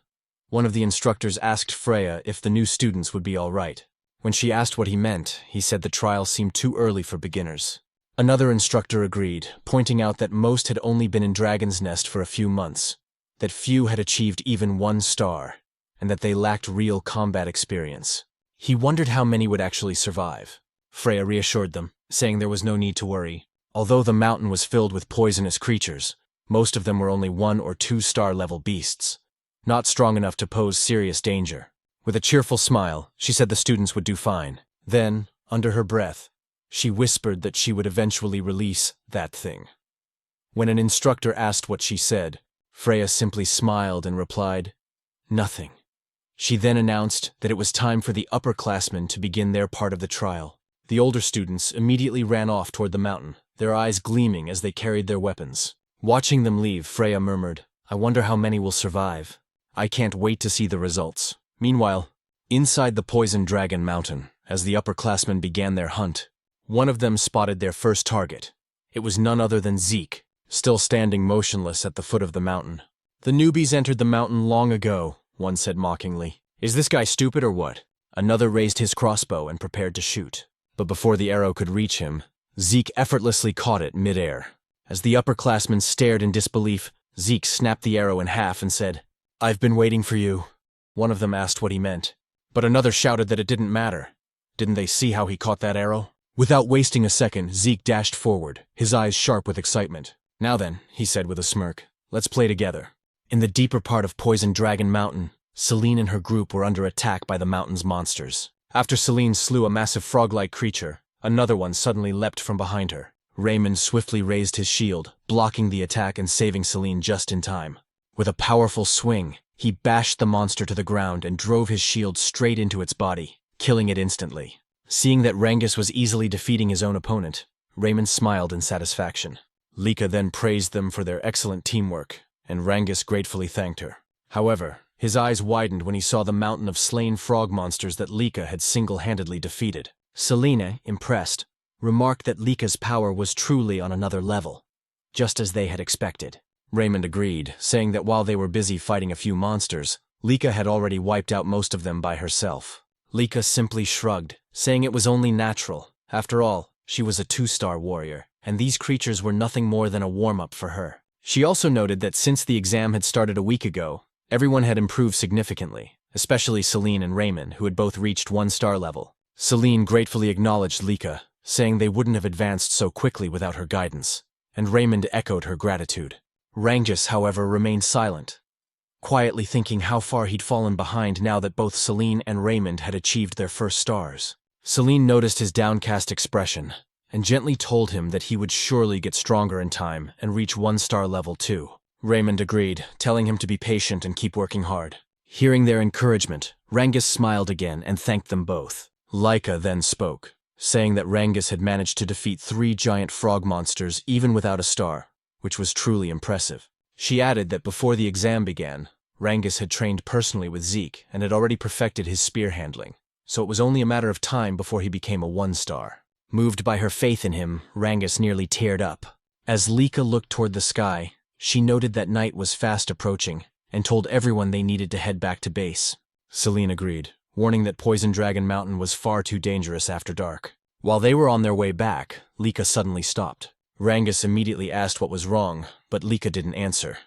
one of the instructors asked Freya if the new students would be all right. When she asked what he meant, he said the trial seemed too early for beginners. Another instructor agreed, pointing out that most had only been in Dragon's Nest for a few months, that few had achieved even 1 star, and that they lacked real combat experience. He wondered how many would actually survive. Freya reassured them, saying there was no need to worry. Although the mountain was filled with poisonous creatures, most of them were only 1 or 2 star level beasts, not strong enough to pose serious danger. With a cheerful smile, she said the students would do fine. Then, under her breath, she whispered that she would eventually release that thing. When an instructor asked what she said, Freya simply smiled and replied, "Nothing." She then announced that it was time for the upperclassmen to begin their part of the trial. The older students immediately ran off toward the mountain, their eyes gleaming as they carried their weapons. Watching them leave, Freya murmured, "I wonder how many will survive. I can't wait to see the results." Meanwhile, inside the Poison Dragon Mountain, as the upperclassmen began their hunt, one of them spotted their first target. It was none other than Zeke, still standing motionless at the foot of the mountain. "The newbies entered the mountain long ago," one said mockingly. "Is this guy stupid or what?" Another raised his crossbow and prepared to shoot. But before the arrow could reach him, Zeke effortlessly caught it mid-air. As the upperclassmen stared in disbelief, Zeke snapped the arrow in half and said, "I've been waiting for you." One of them asked what he meant, but another shouted that it didn't matter. Didn't they see how he caught that arrow? Without wasting a second, Zeke dashed forward, his eyes sharp with excitement. "Now then," he said with a smirk, "let's play together." In the deeper part of Poison Dragon Mountain, Celine and her group were under attack by the mountain's monsters. After Celine slew a massive frog-like creature, another one suddenly leapt from behind her. Raymond swiftly raised his shield, blocking the attack and saving Celine just in time. With a powerful swing, He bashed the monster to the ground and drove his shield straight into its body, killing it instantly. Seeing that Rangus was easily defeating his own opponent, Raymond smiled in satisfaction. Lika then praised them for their excellent teamwork, and Rangus gratefully thanked her. However, his eyes widened when he saw the mountain of slain frog monsters that Lika had single-handedly defeated. Selena, impressed, remarked that Lika's power was truly on another level, just as they had expected. Raymond agreed, saying that while they were busy fighting a few monsters, Lika had already wiped out most of them by herself. Lika simply shrugged, saying it was only natural. After all, she was a 2-star warrior, and these creatures were nothing more than a warm-up for her. She also noted that since the exam had started a week ago, everyone had improved significantly, especially Celine and Raymond, who had both reached 1-star level. Celine gratefully acknowledged Lika, saying they wouldn't have advanced so quickly without her guidance, and Raymond echoed her gratitude. Rangus, however, remained silent, quietly thinking how far he'd fallen behind now that both Celine and Raymond had achieved their first stars. Celine noticed his downcast expression, and gently told him that he would surely get stronger in time and reach 1-star level too. Raymond agreed, telling him to be patient and keep working hard. Hearing their encouragement, Rangus smiled again and thanked them both. Lika then spoke, saying that Rangus had managed to defeat 3 giant frog monsters even without a star, which was truly impressive. She added that before the exam began, Rangus had trained personally with Zeke and had already perfected his spear handling, so it was only a matter of time before he became a 1-star. Moved by her faith in him, Rangus nearly teared up. As Lika looked toward the sky, she noted that night was fast approaching and told everyone they needed to head back to base. Celine agreed, warning that Poison Dragon Mountain was far too dangerous after dark. While they were on their way back, Lika suddenly stopped. Rangus immediately asked what was wrong, but Lika didn't answer.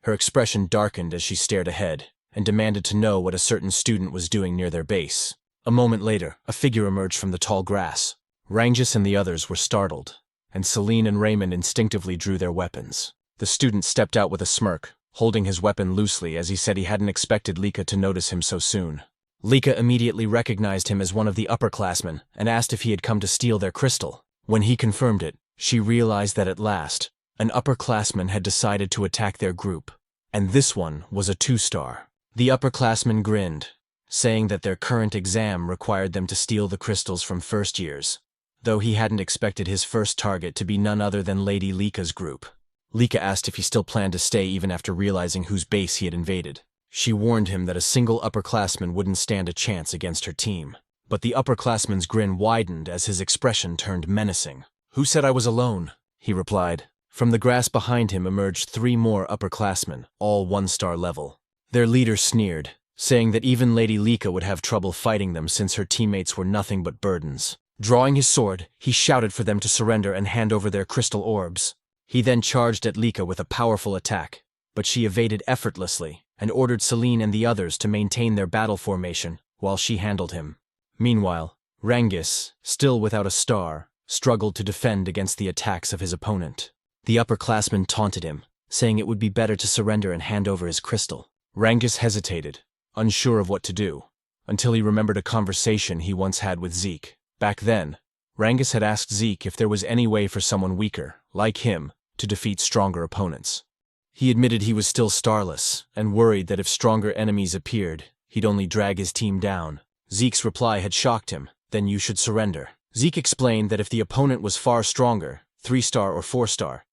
Her expression darkened as she stared ahead and demanded to know what a certain student was doing near their base. A moment later, a figure emerged from the tall grass. Rangus and the others were startled, and Celine and Raymond instinctively drew their weapons. The student stepped out with a smirk, holding his weapon loosely as he said he hadn't expected Lika to notice him so soon. Lika immediately recognized him as one of the upperclassmen and asked if he had come to steal their crystal. When he confirmed it, she realized that at last, an upperclassman had decided to attack their group, and this one was a 2-star. The upperclassman grinned, saying that their current exam required them to steal the crystals from first years, though he hadn't expected his first target to be none other than Lady Lika's group. Lika asked if he still planned to stay even after realizing whose base he had invaded. She warned him that a single upperclassman wouldn't stand a chance against her team, but the upperclassman's grin widened as his expression turned menacing. "Who said I was alone?" he replied. From the grass behind him emerged 3 more upperclassmen, all 1-star level. Their leader sneered, saying that even Lady Lika would have trouble fighting them since her teammates were nothing but burdens. Drawing his sword, he shouted for them to surrender and hand over their crystal orbs. He then charged at Lika with a powerful attack, but she evaded effortlessly and ordered Celine and the others to maintain their battle formation while she handled him. Meanwhile, Rangus, still without a star, struggled to defend against the attacks of his opponent. The upperclassman taunted him, saying it would be better to surrender and hand over his crystal. Rangus hesitated, unsure of what to do, until he remembered a conversation he once had with Zeke. Back then, Rangus had asked Zeke if there was any way for someone weaker, like him, to defeat stronger opponents. He admitted he was still starless, and worried that if stronger enemies appeared, he'd only drag his team down. Zeke's reply had shocked him. "Then you should surrender." Zeke explained that if the opponent was far stronger, 3-star or 4-star,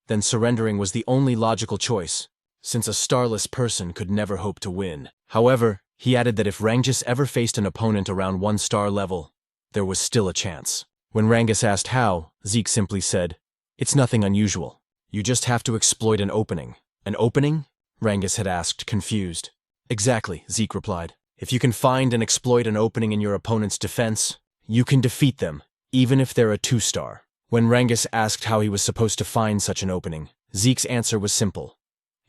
then surrendering was the only logical choice, since a starless person could never hope to win. However, he added that if Rangus ever faced an opponent around 1-star level, there was still a chance. When Rangus asked how, Zeke simply said, "It's nothing unusual. You just have to exploit an opening." "An opening?" Rangus had asked, confused. "Exactly," Zeke replied. "If you can find and exploit an opening in your opponent's defense, you can defeat them, even if they're a 2-star. When Rangus asked how he was supposed to find such an opening, Zeke's answer was simple: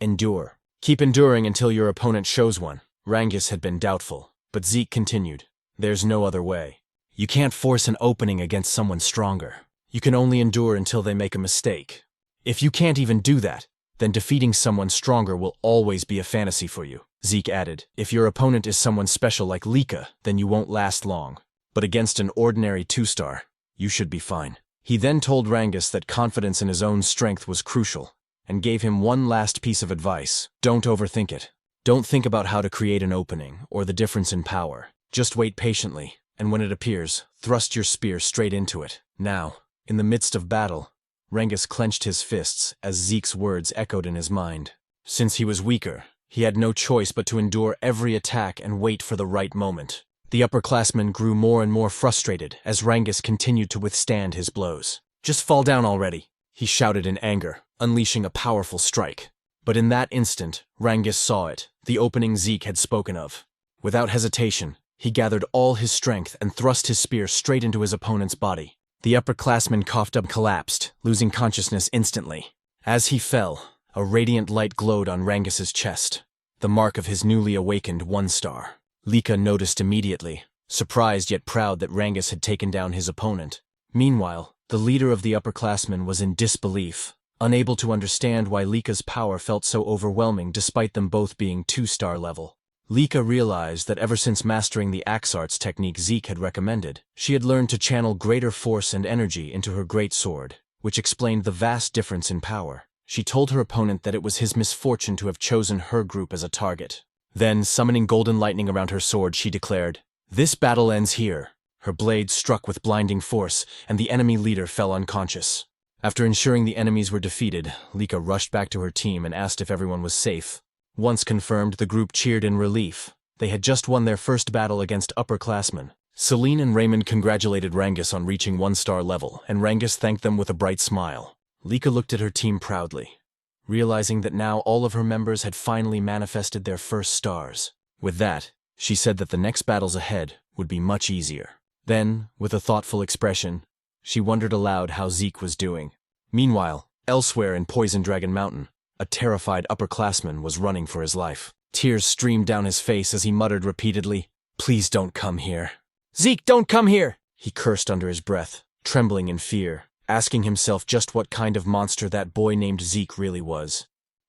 endure. Keep enduring until your opponent shows one. Rangus had been doubtful, but Zeke continued, "There's no other way. You can't force an opening against someone stronger. You can only endure until they make a mistake. If you can't even do that, then defeating someone stronger will always be a fantasy for you." Zeke added, "If your opponent is someone special like Lika, then you won't last long. But against an ordinary 2-star, you should be fine." He then told Rangus that confidence in his own strength was crucial, and gave him one last piece of advice: don't overthink it. Don't think about how to create an opening or the difference in power. Just wait patiently, and when it appears, thrust your spear straight into it. Now, in the midst of battle, Rangus clenched his fists as Zeke's words echoed in his mind. Since he was weaker, he had no choice but to endure every attack and wait for the right moment. The upperclassman grew more and more frustrated as Rangus continued to withstand his blows. "Just fall down already," he shouted in anger, unleashing a powerful strike. But in that instant, Rangus saw it, the opening Zeke had spoken of. Without hesitation, he gathered all his strength and thrust his spear straight into his opponent's body. The upperclassman coughed up, collapsed, losing consciousness instantly. As he fell, a radiant light glowed on Rangus's chest, the mark of his newly awakened 1-star. Lika noticed immediately, surprised yet proud that Rangus had taken down his opponent. Meanwhile, the leader of the upperclassmen was in disbelief, unable to understand why Lika's power felt so overwhelming despite them both being 2-star level. Lika realized that ever since mastering the axe arts technique Zeke had recommended, she had learned to channel greater force and energy into her great sword, which explained the vast difference in power. She told her opponent that it was his misfortune to have chosen her group as a target. Then, summoning golden lightning around her sword, she declared, "This battle ends here." Her blade struck with blinding force, and the enemy leader fell unconscious. After ensuring the enemies were defeated, Lika rushed back to her team and asked if everyone was safe. Once confirmed, the group cheered in relief. They had just won their first battle against upperclassmen. Celine and Raymond congratulated Rangus on reaching 1-star level, and Rangus thanked them with a bright smile. Lika looked at her team proudly, realizing that now all of her members had finally manifested their first stars. With that, she said that the next battles ahead would be much easier. Then, with a thoughtful expression, she wondered aloud how Zeke was doing. Meanwhile, elsewhere in Poison Dragon Mountain, a terrified upperclassman was running for his life. Tears streamed down his face as he muttered repeatedly, "Please don't come here. Zeke, don't come here!" He cursed under his breath, trembling in fear, asking himself just what kind of monster that boy named Zeke really was.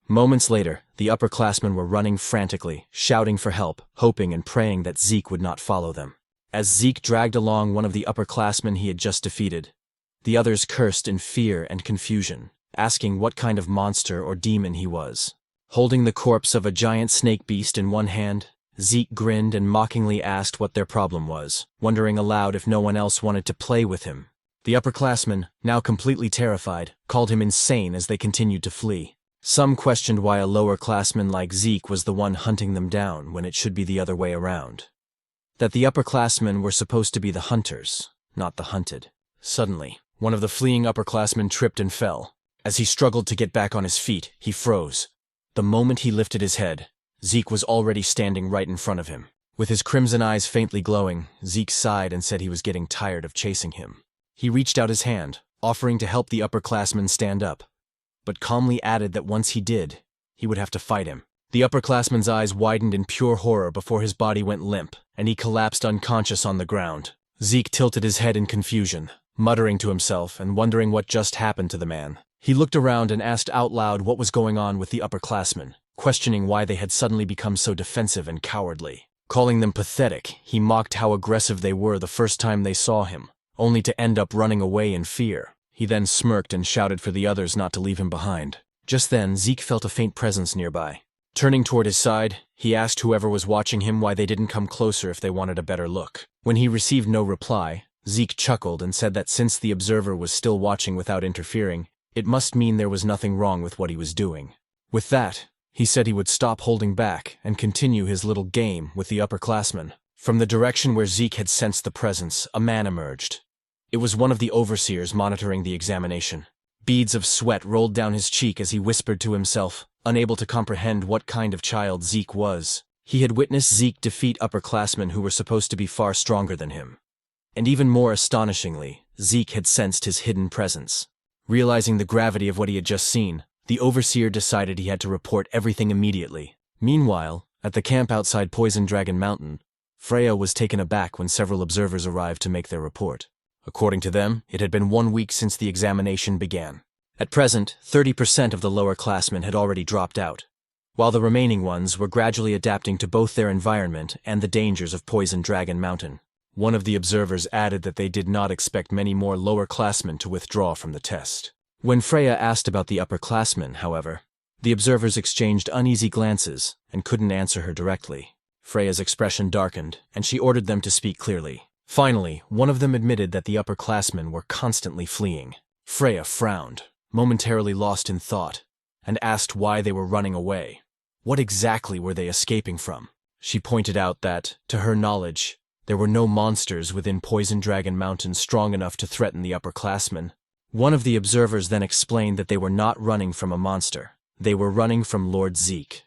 Moments later, the upperclassmen were running frantically, shouting for help, hoping and praying that Zeke would not follow them. As Zeke dragged along one of the upperclassmen he had just defeated, the others cursed in fear and confusion, asking what kind of monster or demon he was. Holding the corpse of a giant snake beast in one hand, Zeke grinned and mockingly asked what their problem was, wondering aloud if no one else wanted to play with him. The upperclassmen, now completely terrified, called him insane as they continued to flee. Some questioned why a lower classman like Zeke was the one hunting them down when it should be the other way around. That the upperclassmen were supposed to be the hunters, not the hunted. Suddenly, one of the fleeing upperclassmen tripped and fell. As he struggled to get back on his feet, he froze. The moment he lifted his head, Zeke was already standing right in front of him. With his crimson eyes faintly glowing, Zeke sighed and said he was getting tired of chasing him. He reached out his hand, offering to help the upperclassman stand up, but calmly added that once he did, he would have to fight him. The upperclassman's eyes widened in pure horror before his body went limp, and he collapsed unconscious on the ground. Zeke tilted his head in confusion, muttering to himself and wondering what just happened to the man. He looked around and asked out loud what was going on with the upperclassmen, questioning why they had suddenly become so defensive and cowardly. Calling them pathetic, he mocked how aggressive they were the first time they saw him, only to end up running away in fear. He then smirked and shouted for the others not to leave him behind. Just then, Zeke felt a faint presence nearby. Turning toward his side, he asked whoever was watching him why they didn't come closer if they wanted a better look. When he received no reply, Zeke chuckled and said that since the observer was still watching without interfering, it must mean there was nothing wrong with what he was doing. With that, he said he would stop holding back and continue his little game with the upperclassmen. From the direction where Zeke had sensed the presence, a man emerged. It was one of the overseers monitoring the examination. Beads of sweat rolled down his cheek as he whispered to himself, unable to comprehend what kind of child Zeke was. He had witnessed Zeke defeat upperclassmen who were supposed to be far stronger than him. And even more astonishingly, Zeke had sensed his hidden presence. Realizing the gravity of what he had just seen, the overseer decided he had to report everything immediately. Meanwhile, at the camp outside Poison Dragon Mountain, Freya was taken aback when several observers arrived to make their report. According to them, it had been 1 week since the examination began. At present, 30% of the lower classmen had already dropped out, while the remaining ones were gradually adapting to both their environment and the dangers of Poison Dragon Mountain. One of the observers added that they did not expect many more lower classmen to withdraw from the test. When Freya asked about the upperclassmen, however, The observers exchanged uneasy glances and couldn't answer her directly. Freya's expression darkened, and she ordered them to speak clearly. Finally, one of them admitted that the upperclassmen were constantly fleeing. Freya frowned, momentarily lost in thought, and asked why they were running away. What exactly were they escaping from? She pointed out that, to her knowledge, there were no monsters within Poison Dragon Mountain strong enough to threaten the upperclassmen. One of the observers then explained that they were not running from a monster. They were running from Lord Zeke.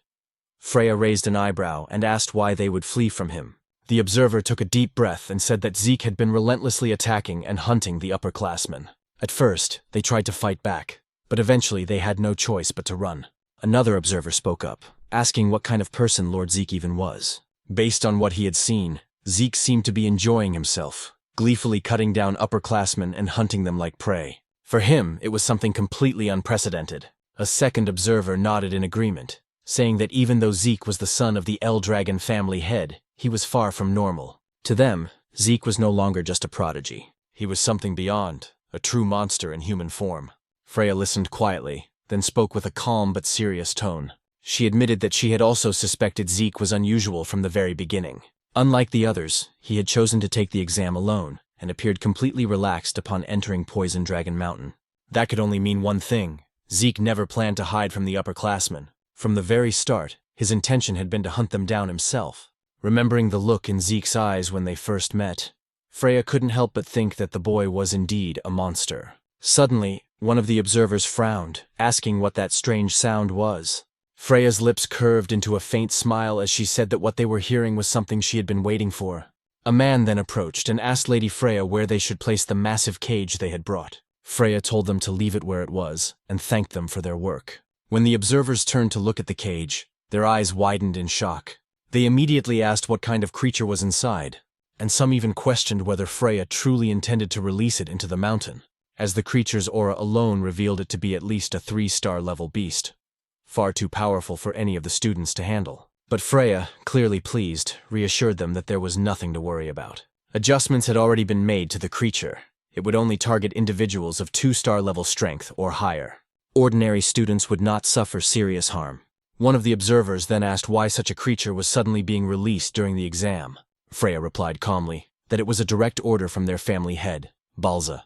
Freya raised an eyebrow and asked why they would flee from him. The observer took a deep breath and said that Zeke had been relentlessly attacking and hunting the upperclassmen. At first, they tried to fight back, but eventually they had no choice but to run. Another observer spoke up, asking what kind of person Lord Zeke even was. Based on what he had seen, Zeke seemed to be enjoying himself, gleefully cutting down upperclassmen and hunting them like prey. For him, it was something completely unprecedented. A second observer nodded in agreement, saying that even though Zeke was the son of the L-Dragon family head, he was far from normal. To them, Zeke was no longer just a prodigy. He was something beyond, a true monster in human form. Freya listened quietly, then spoke with a calm but serious tone. She admitted that she had also suspected Zeke was unusual from the very beginning. Unlike the others, he had chosen to take the exam alone, and appeared completely relaxed upon entering Poison Dragon Mountain. That could only mean one thing. Zeke never planned to hide from the upperclassmen. From the very start, his intention had been to hunt them down himself. Remembering the look in Zeke's eyes when they first met, Freya couldn't help but think that the boy was indeed a monster. Suddenly, one of the observers frowned, asking what that strange sound was. Freya's lips curved into a faint smile as she said that what they were hearing was something she had been waiting for. A man then approached and asked Lady Freya where they should place the massive cage they had brought. Freya told them to leave it where it was, and thanked them for their work. When the observers turned to look at the cage, their eyes widened in shock. They immediately asked what kind of creature was inside, and some even questioned whether Freya truly intended to release it into the mountain, as the creature's aura alone revealed it to be at least a 3-star level beast. Far too powerful for any of the students to handle. But Freya, clearly pleased, reassured them that there was nothing to worry about. Adjustments had already been made to the creature. It would only target individuals of 2-star level strength or higher. Ordinary students would not suffer serious harm. One of the observers then asked why such a creature was suddenly being released during the exam. Freya replied calmly that it was a direct order from their family head, Balza.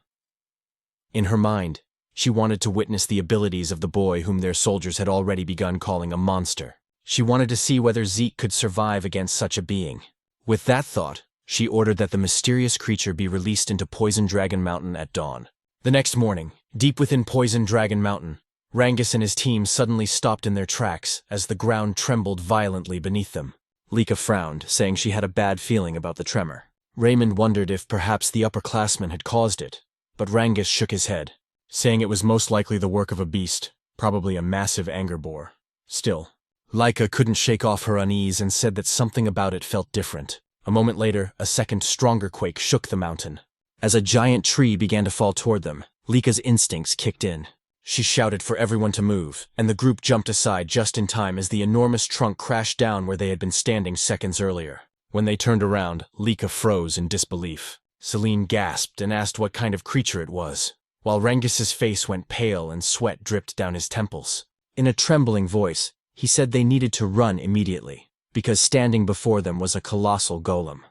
In her mind, she wanted to witness the abilities of the boy whom their soldiers had already begun calling a monster. She wanted to see whether Zeke could survive against such a being. With that thought, she ordered that the mysterious creature be released into Poison Dragon Mountain at dawn. The next morning, deep within Poison Dragon Mountain, Rangus and his team suddenly stopped in their tracks as the ground trembled violently beneath them. Lika frowned, saying she had a bad feeling about the tremor. Raymond wondered if perhaps the upperclassmen had caused it, but Rangus shook his head, saying it was most likely the work of a beast, probably a massive anger boar. Still, Lika couldn't shake off her unease and said that something about it felt different. A moment later, a second stronger quake shook the mountain. As a giant tree began to fall toward them, Lika's instincts kicked in. She shouted for everyone to move, and the group jumped aside just in time as the enormous trunk crashed down where they had been standing seconds earlier. When they turned around, Lika froze in disbelief. Celine gasped and asked what kind of creature it was, while Rangus's face went pale and sweat dripped down his temples. In a trembling voice, he said they needed to run immediately, because standing before them was a colossal golem.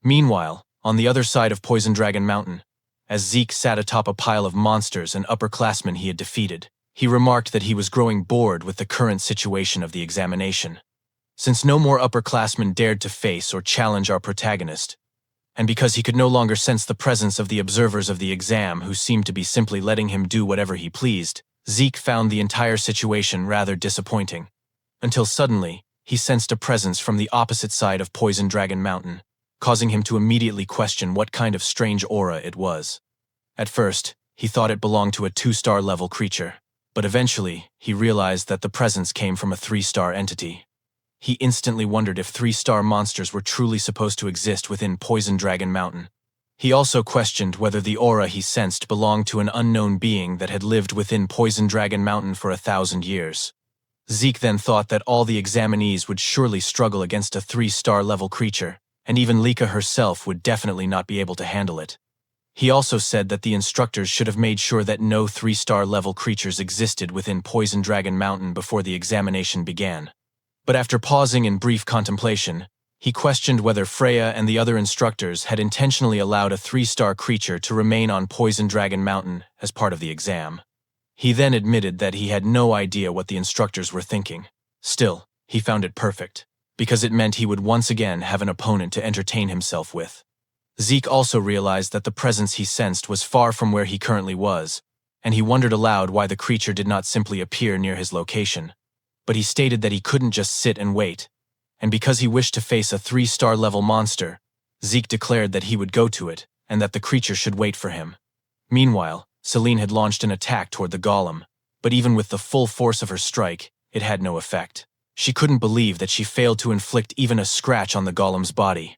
Meanwhile, on the other side of Poison Dragon Mountain, as Zeke sat atop a pile of monsters and upperclassmen he had defeated, he remarked that he was growing bored with the current situation of the examination. Since no more upperclassmen dared to face or challenge our protagonist, and because he could no longer sense the presence of the observers of the exam who seemed to be simply letting him do whatever he pleased, Zeke found the entire situation rather disappointing, until suddenly he sensed a presence from the opposite side of Poison Dragon Mountain, causing him to immediately question what kind of strange aura it was. At first, he thought it belonged to a 2-star level creature, but eventually he realized that the presence came from a 3-star entity. He instantly wondered if 3-star monsters were truly supposed to exist within Poison Dragon Mountain. He also questioned whether the aura he sensed belonged to an unknown being that had lived within Poison Dragon Mountain for 1,000 years. Zeke then thought that all the examinees would surely struggle against a 3-star level creature, and even Lika herself would definitely not be able to handle it. He also said that the instructors should have made sure that no 3-star level creatures existed within Poison Dragon Mountain before the examination began. But after pausing in brief contemplation, he questioned whether Freya and the other instructors had intentionally allowed a 3-star creature to remain on Poison Dragon Mountain as part of the exam. He then admitted that he had no idea what the instructors were thinking. Still, he found it perfect, because it meant he would once again have an opponent to entertain himself with. Zeke also realized that the presence he sensed was far from where he currently was, and he wondered aloud why the creature did not simply appear near his location. But he stated that he couldn't just sit and wait, and because he wished to face a 3-star level monster, Zeke declared that he would go to it, and that the creature should wait for him. Meanwhile, Celine had launched an attack toward the golem, but even with the full force of her strike, it had no effect. She couldn't believe that she failed to inflict even a scratch on the golem's body.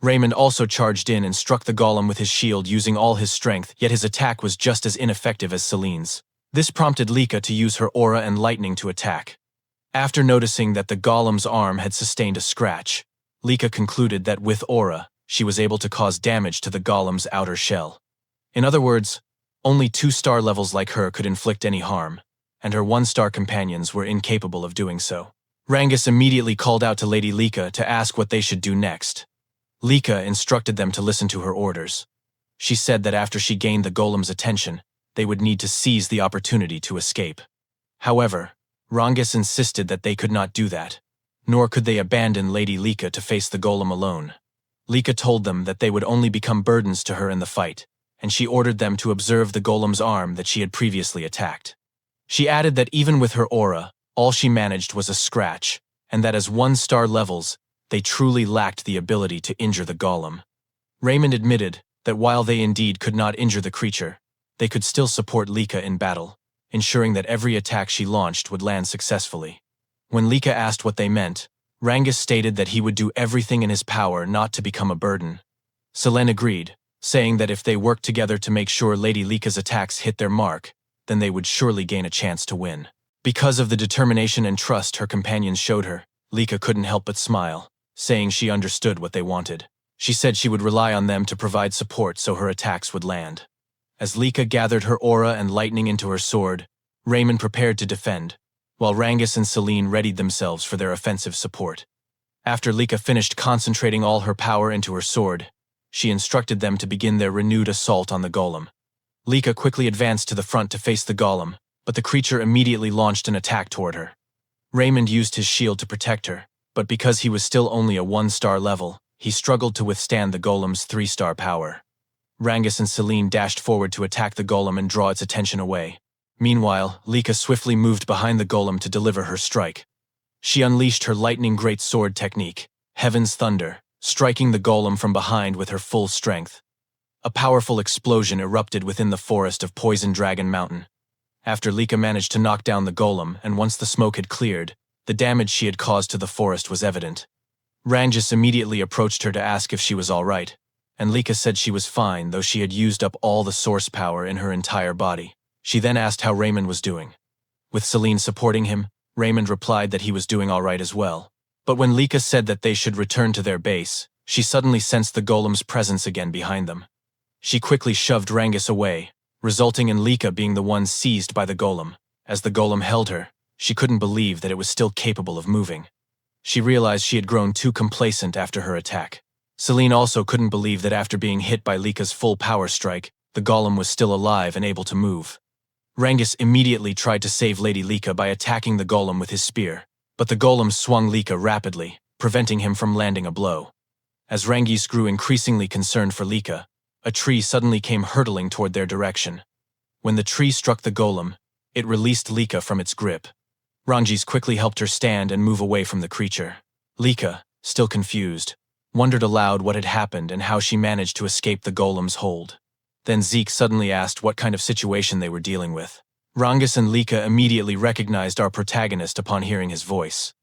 Raymond also charged in and struck the golem with his shield using all his strength, yet his attack was just as ineffective as Celine's. This prompted Lika to use her aura and lightning to attack. After noticing that the golem's arm had sustained a scratch, Lika concluded that with aura, she was able to cause damage to the golem's outer shell. In other words, only 2-star levels like her could inflict any harm, and her 1-star companions were incapable of doing so. Rangus immediately called out to Lady Lika to ask what they should do next. Lika instructed them to listen to her orders. She said that after she gained the golem's attention, they would need to seize the opportunity to escape. However, Rangus insisted that they could not do that, nor could they abandon Lady Lika to face the golem alone. Lika told them that they would only become burdens to her in the fight, and she ordered them to observe the golem's arm that she had previously attacked. She added that even with her aura, all she managed was a scratch, and that as 1-star levels, they truly lacked the ability to injure the golem. Raymond admitted that while they indeed could not injure the creature, they could still support Lika in battle, ensuring that every attack she launched would land successfully. When Lika asked what they meant, Rangus stated that he would do everything in his power not to become a burden. Selene agreed, saying that if they worked together to make sure Lady Lika's attacks hit their mark, then they would surely gain a chance to win. Because of the determination and trust her companions showed her, Lika couldn't help but smile, saying she understood what they wanted. She said she would rely on them to provide support so her attacks would land. As Lika gathered her aura and lightning into her sword, Raymond prepared to defend, while Rangus and Celine readied themselves for their offensive support. After Lika finished concentrating all her power into her sword, she instructed them to begin their renewed assault on the golem. Lika quickly advanced to the front to face the golem, but the creature immediately launched an attack toward her. Raymond used his shield to protect her, but because he was still only a 1-star level, he struggled to withstand the golem's 3-star power. Rangus and Celine dashed forward to attack the golem and draw its attention away. Meanwhile, Lika swiftly moved behind the golem to deliver her strike. She unleashed her lightning great sword technique, Heaven's Thunder, striking the golem from behind with her full strength. A powerful explosion erupted within the forest of Poison Dragon Mountain. After Lika managed to knock down the golem, and once the smoke had cleared, the damage she had caused to the forest was evident. Rangus immediately approached her to ask if she was all right, and Lika said she was fine, though she had used up all the source power in her entire body. She then asked how Raymond was doing. With Celine supporting him, Raymond replied that he was doing all right as well. But when Lika said that they should return to their base, she suddenly sensed the golem's presence again behind them. She quickly shoved Rangus away, resulting in Lika being the one seized by the golem. As the golem held her, she couldn't believe that it was still capable of moving. She realized she had grown too complacent after her attack. Celine also couldn't believe that after being hit by Lika's full power strike, the golem was still alive and able to move. Rangus immediately tried to save Lady Lika by attacking the golem with his spear, but the golem swung Lika rapidly, preventing him from landing a blow. As Rangus grew increasingly concerned for Lika, a tree suddenly came hurtling toward their direction. When the tree struck the golem, it released Lika from its grip. Rangus quickly helped her stand and move away from the creature. Lika, still confused, wondered aloud what had happened and how she managed to escape the golem's hold. Then Zeke suddenly asked what kind of situation they were dealing with. Rangus and Lika immediately recognized our protagonist upon hearing his voice.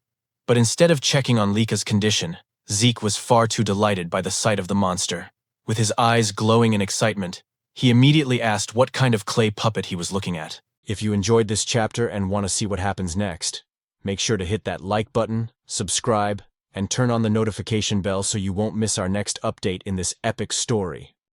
But instead of checking on Lika's condition, Zeke was far too delighted by the sight of the monster. With his eyes glowing in excitement, he immediately asked what kind of clay puppet he was looking at. If you enjoyed this chapter and want to see what happens next, make sure to hit that like button, subscribe, and turn on the notification bell so you won't miss our next update in this epic story.